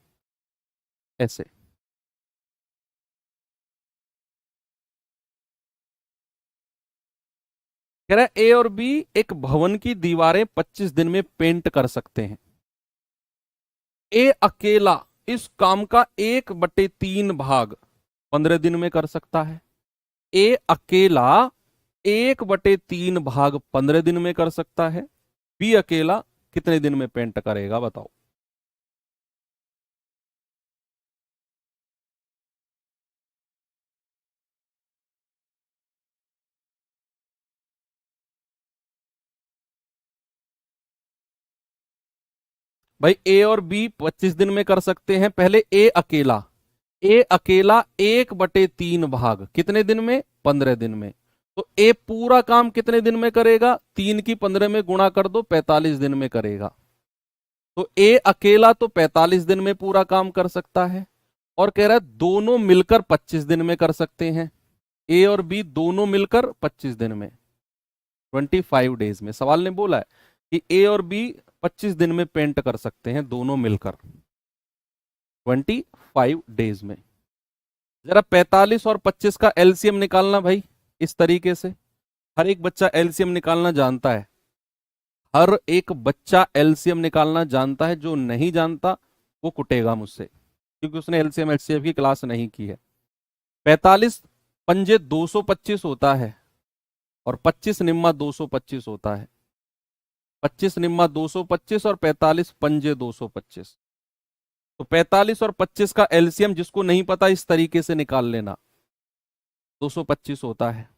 ऐसे। कह रहा है ए और बी एक भवन की दीवारें 25 दिन में पेंट कर सकते हैं। ए अकेला इस काम का 1/3 भाग 15 दिन में कर सकता है। ए अकेला 1/3 भाग 15 दिन में कर सकता है। बी अकेला कितने दिन में पेंट करेगा बताओ? भाई ए और बी 25 दिन में कर सकते हैं। पहले ए अकेला 1/3 भाग कितने दिन में? 15 दिन में। तो ए पूरा काम कितने दिन में करेगा? 3 की 15 में गुणा कर दो, 45 दिन में करेगा। तो ए अकेला तो 45 दिन में पूरा काम कर सकता है, और कह रहा है दोनों मिलकर 25 दिन में कर सकते हैं। ए और बी दोनों मिलकर 25 दिन में, 25 डेज में। सवाल ने बोला है कि ए और बी 25 दिन में पेंट कर सकते हैं दोनों मिलकर, 25 डेज में। जरा 45 और 25 का एलसीएम निकालना भाई, इस तरीके से। हर एक बच्चा एलसीएम निकालना जानता है, हर एक बच्चा एलसीएम निकालना जानता है। जो नहीं जानता वो कुटेगा मुझसे, क्योंकि उसने एलसीएम एचसीएफ की क्लास नहीं की है। 45 पंजे 225 होता है, और 25 निम्मा 225 होता है। 25 निम्मा 225 और 45 पंजे 225। तो 45 और 25 का एलसीएम जिसको नहीं पता इस तरीके से निकाल लेना, 225 होता है।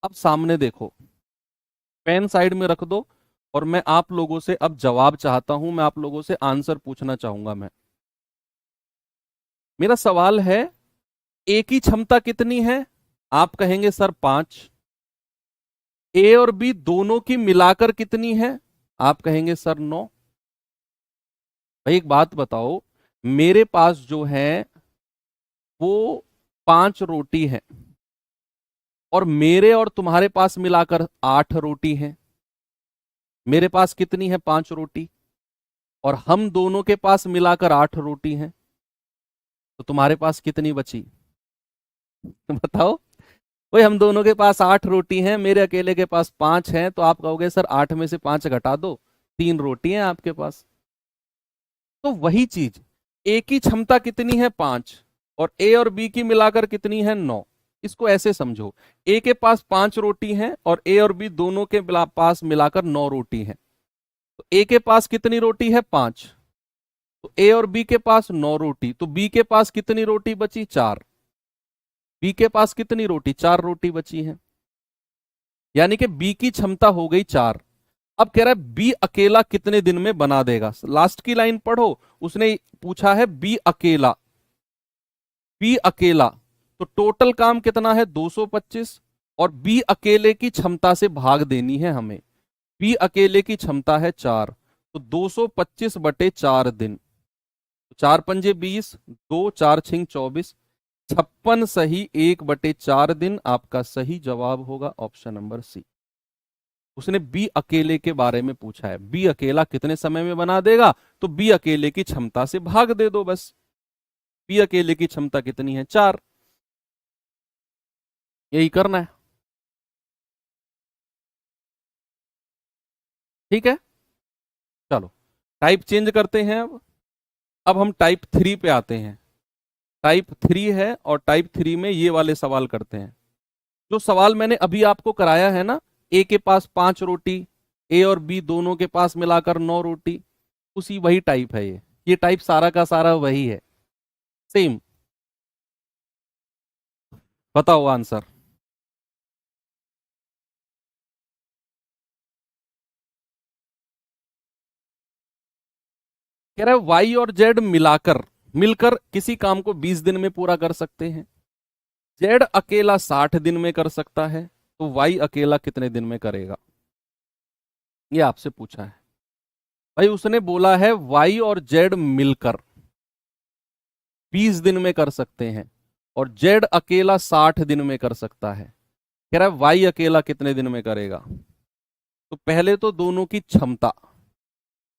अब सामने देखो, पेन साइड में रख दो, और मैं आप लोगों से अब जवाब चाहता हूं, मैं आप लोगों से आंसर पूछना चाहूंगा। मेरा सवाल है, ए की क्षमता कितनी है? आप कहेंगे सर 5। ए और बी दोनों की मिलाकर कितनी है? आप कहेंगे सर 9। भाई एक बात बताओ, मेरे पास जो है वो 5 रोटी है, और मेरे और तुम्हारे पास मिलाकर 8 रोटी है। मेरे पास कितनी है? 5 रोटी। और हम दोनों के पास मिलाकर 8 रोटी है, तो तुम्हारे पास कितनी बची? बताओ। भाई हम दोनों के पास 8 रोटी हैं, मेरे अकेले के पास 5 हैं, तो आप कहोगे सर 8 में से 5 घटा दो, 3 रोटी हैं आपके पास। तो वही चीज, ए की क्षमता कितनी है? 5, और ए और बी की मिलाकर कितनी है? 9। इसको ऐसे समझो, ए के पास 5 रोटी हैं, और ए और बी दोनों के पास मिलाकर 9 रोटी हैं। तो ए के पास कितनी रोटी है? 5। तो ए और बी के पास 9 रोटी, तो बी के पास कितनी रोटी बची? 4। बी के पास कितनी रोटी? 4 रोटी बची है, यानी कि बी की क्षमता हो गई 4। अब कह रहा है बी अकेला कितने दिन में बना देगा? लास्ट की लाइन पढ़ो, उसने पूछा है बी अकेला। बी अकेला, तो टोटल काम कितना है? 225, और बी अकेले की क्षमता से भाग देनी है हमें। बी अकेले की क्षमता है 4, तो 225/4 दिन। 4 पंजे 20, 2 4 6 24, 56 सही 1/4 दिन। आपका सही जवाब होगा ऑप्शन नंबर सी। उसने बी अकेले के बारे में पूछा है, बी अकेला कितने समय में बना देगा, तो बी अकेले की क्षमता से भाग दे दो बस। बी अकेले की क्षमता कितनी है? 4। यही करना है, ठीक है। चलो टाइप चेंज करते हैं अब हम टाइप 3 पे आते हैं। टाइप 3 है, और टाइप 3 में ये वाले सवाल करते हैं। जो सवाल मैंने अभी आपको कराया है ना, ए के पास 5 रोटी, ए और बी दोनों के पास मिलाकर 9 रोटी, उसी वही टाइप है ये टाइप सारा का सारा वही है, सेम। बताओ आंसर। कह रहा है वाई और जेड मिलाकर मिलकर किसी काम को 20 दिन में पूरा कर सकते हैं। जेड अकेला 60 दिन में कर सकता है, तो वाई अकेला कितने दिन में करेगा? ये आपसे पूछा है भाई। उसने बोला है वाई और जेड मिलकर 20 दिन में कर सकते हैं, और जेड अकेला 60 दिन में कर सकता है। कह रहा है वाई अकेला कितने दिन में करेगा? तो पहले तो दोनों की क्षमता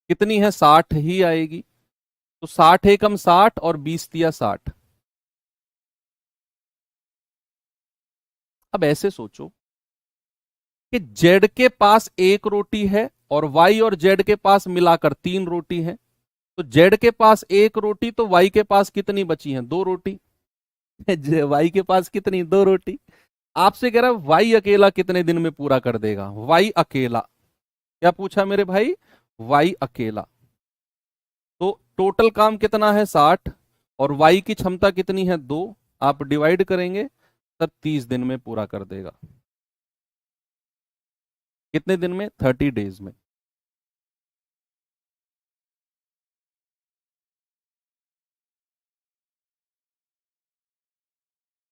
कितनी है? 60 ही आएगी। तो 60 एकम 60, और 20 तिया 60। अब ऐसे सोचो कि जेड के पास 1 रोटी है, और वाई और जेड के पास मिलाकर 3 रोटी है। तो जेड के पास 1 रोटी, तो वाई के पास कितनी बची है? 2 रोटी। वाई के पास कितनी? 2 रोटी। आपसे कह रहा है वाई अकेला कितने दिन में पूरा कर देगा? वाई अकेला, क्या पूछा मेरे भाई? वाई अकेला। तो टोटल काम कितना है? 60, और वाई की क्षमता कितनी है? 2। आप डिवाइड करेंगे तब 30 दिन में पूरा कर देगा। कितने दिन में? 30 डेज में।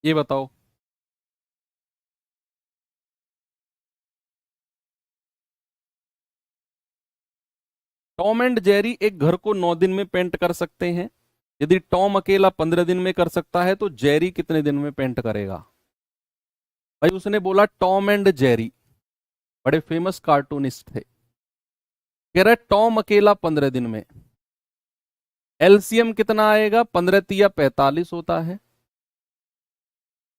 ये बताओ। टॉम एंड जेरी एक घर को 9 दिन में पेंट कर सकते हैं। यदि टॉम अकेला 15 दिन में कर सकता है तो जेरी कितने दिन में पेंट करेगा? भाई उसने बोला टॉम एंड जेरी, बड़े फेमस कार्टूनिस्ट थे। कह रहा है टॉम अकेला 15 दिन में। एलसीएम कितना आएगा? 15 तिया 45 होता है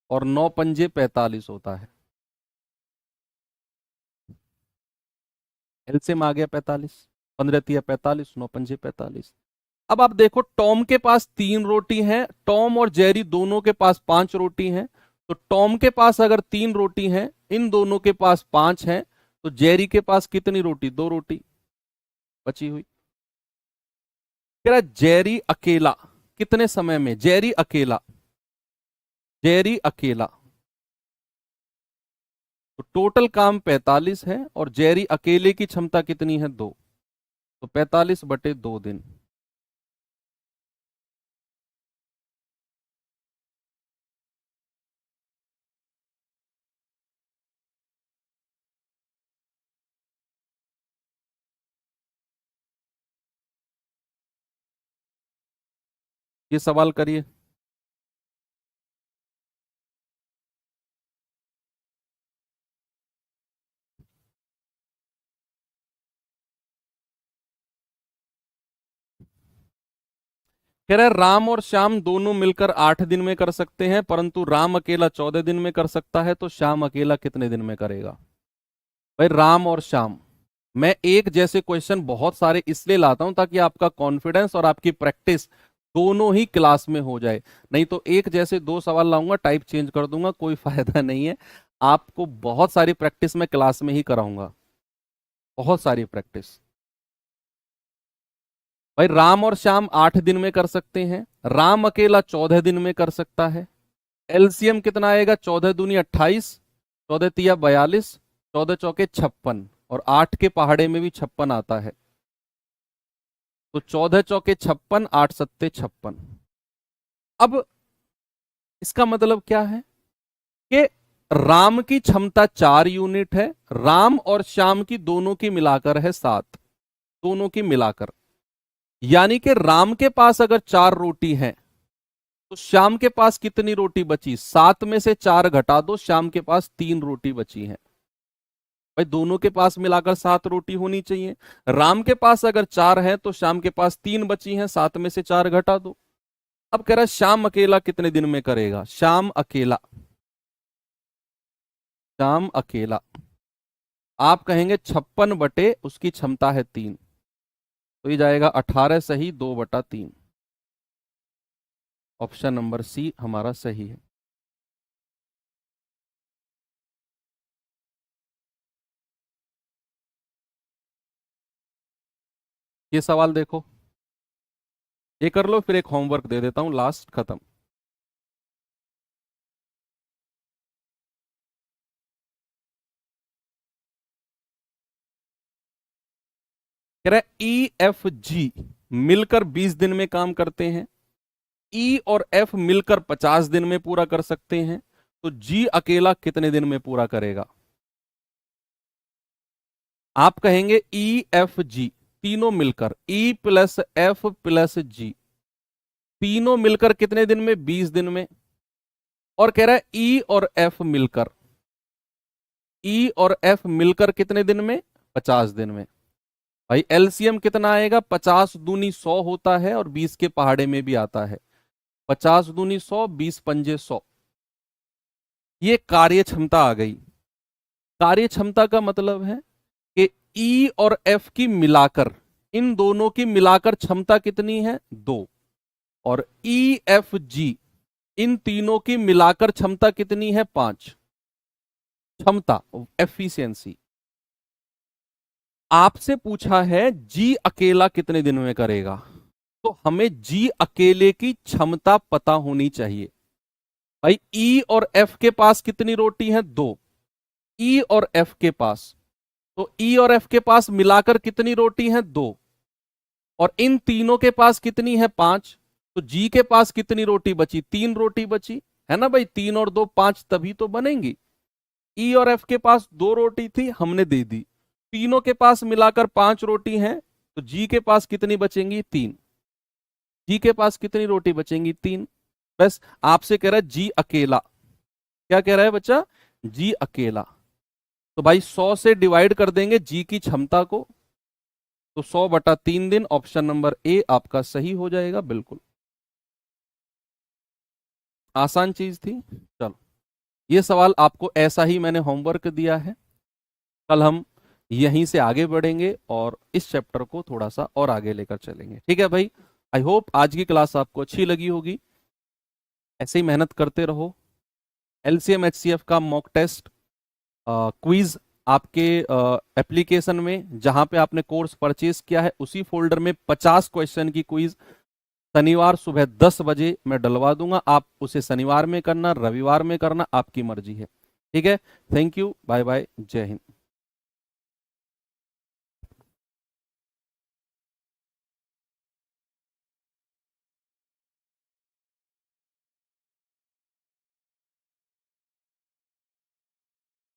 और 9 पंजे 45 होता है। एलसीएम आ गया 45, 15 तिया 45, 9 पंजे 45। अब आप देखो टॉम के पास 3 रोटी हैं, टॉम और जेरी दोनों के पास 5 रोटी हैं। तो टॉम के पास अगर 3 रोटी हैं, इन दोनों के पास 5 हैं, तो जेरी के पास कितनी रोटी? 2 रोटी बची हुई। कह रहा जेरी अकेला कितने समय में? जेरी अकेला, जेरी अकेला, तो टोटल काम 45 है और जेरी अकेले की क्षमता कितनी है? 2, तो 45/2 दिन। ये सवाल करिए। कह रहा है राम और श्याम दोनों मिलकर 8 दिन में कर सकते हैं, परंतु राम अकेला 14 दिन में कर सकता है, तो श्याम अकेला कितने दिन में करेगा? भाई राम और श्याम, मैं एक जैसे क्वेश्चन बहुत सारे इसलिए लाता हूं ताकि आपका कॉन्फिडेंस और आपकी प्रैक्टिस दोनों ही क्लास में हो जाए। नहीं तो एक जैसे 2 सवाल लाऊंगा, टाइप चेंज कर दूंगा, कोई फायदा नहीं है। आपको बहुत सारी प्रैक्टिस मैं क्लास में ही कराऊंगा, बहुत सारी प्रैक्टिस। भाई राम और श्याम 8 दिन में कर सकते हैं, राम अकेला 14 दिन में कर सकता है। एलसीएम कितना आएगा? 14 दूनी 28, 14 तिया 42, 14 चौके 56, और 8 के पहाड़े में भी 56 आता है, तो 14 चौके 56, 8 सत्ते 56। अब इसका मतलब क्या है कि राम की क्षमता 4 यूनिट है, राम और श्याम की दोनों की मिलाकर है 7, दोनों की मिलाकर। यानी कि राम के पास अगर 4 रोटी है तो श्याम के पास कितनी रोटी बची? 7 में से 4 घटा दो, श्याम के पास 3 रोटी बची है। भाई दोनों के पास मिलाकर 7 रोटी होनी चाहिए। राम के पास अगर 4 है तो श्याम के पास 3 बची हैं, 7 में से 4 घटा दो। अब कह रहा है श्याम अकेला कितने दिन में करेगा? श्याम अकेला, श्याम अकेला, आप कहेंगे 56 बटे उसकी क्षमता है 3, तो ये जाएगा 18 सही, 2/3। ऑप्शन नंबर सी हमारा सही है। ये सवाल देखो, ये कर लो, फिर एक होमवर्क दे देता हूं, लास्ट खत्म। कह रहा है ई एफ जी मिलकर 20 दिन में काम करते हैं, ई और एफ मिलकर 50 दिन में पूरा कर सकते हैं, तो जी अकेला कितने दिन में पूरा करेगा? आप कहेंगे ई एफ जी तीनों मिलकर, ई प्लस एफ प्लस जी, तीनों मिलकर कितने दिन में? 20 दिन में। और कह रहा है ई और एफ मिलकर, ई और एफ मिलकर कितने दिन में? 50 दिन में। भाई एलसीएम कितना आएगा? 50 दूनी 100 होता है और 20 के पहाड़े में भी आता है, 50 दूनी 100, 20 पंजे 100। ये कार्य क्षमता आ गई। कार्य क्षमता का मतलब है कि ई और एफ की मिलाकर, इन दोनों की मिलाकर क्षमता कितनी है? 2। और ई एफ जी इन तीनों की मिलाकर क्षमता कितनी है? 5। क्षमता, एफिशिएंसी। आपसे पूछा है जी अकेला कितने दिन में करेगा, तो हमें जी अकेले की क्षमता पता होनी चाहिए। भाई ई और एफ के पास कितनी रोटी है? 2। ई और एफ के पास, तो ई और एफ के पास मिलाकर कितनी रोटी है? 2। और इन तीनों के पास कितनी है? 5। तो जी के पास कितनी रोटी बची? 3 रोटी बची है ना भाई, 3 और 2 5, तभी तो बनेंगी। ई और एफ के पास 2 रोटी थी, हमने दे दी। तीनों के पास मिलाकर 5 रोटी हैं, तो जी के पास कितनी बचेंगी? 3। जी के पास कितनी रोटी बचेंगी? 3। बस आपसे कह रहा है जी अकेला। क्या कह रहा है बच्चा? जी अकेला। तो भाई 100 से डिवाइड कर देंगे जी की क्षमता को, तो 100/3 दिन। ऑप्शन नंबर ए आपका सही हो जाएगा। बिल्कुल आसान चीज थी। चलो, ये सवाल आपको ऐसा ही मैंने होमवर्क दिया है। कल हम यहीं से आगे बढ़ेंगे और इस चैप्टर को थोड़ा सा और आगे लेकर चलेंगे। ठीक है भाई, आई होप आज की क्लास आपको अच्छी लगी होगी। ऐसे ही मेहनत करते रहो। एलसीएम एचसीएफ का मॉक टेस्ट क्विज आपके एप्लीकेशन में, जहां पे आपने कोर्स परचेज किया है उसी फोल्डर में 50 क्वेश्चन की क्विज शनिवार सुबह 10 बजे मैं डलवा दूंगा। आप उसे शनिवार में करना, रविवार में करना, आपकी मर्जी है। ठीक है, थैंक यू, बाय बाय, जय हिंद।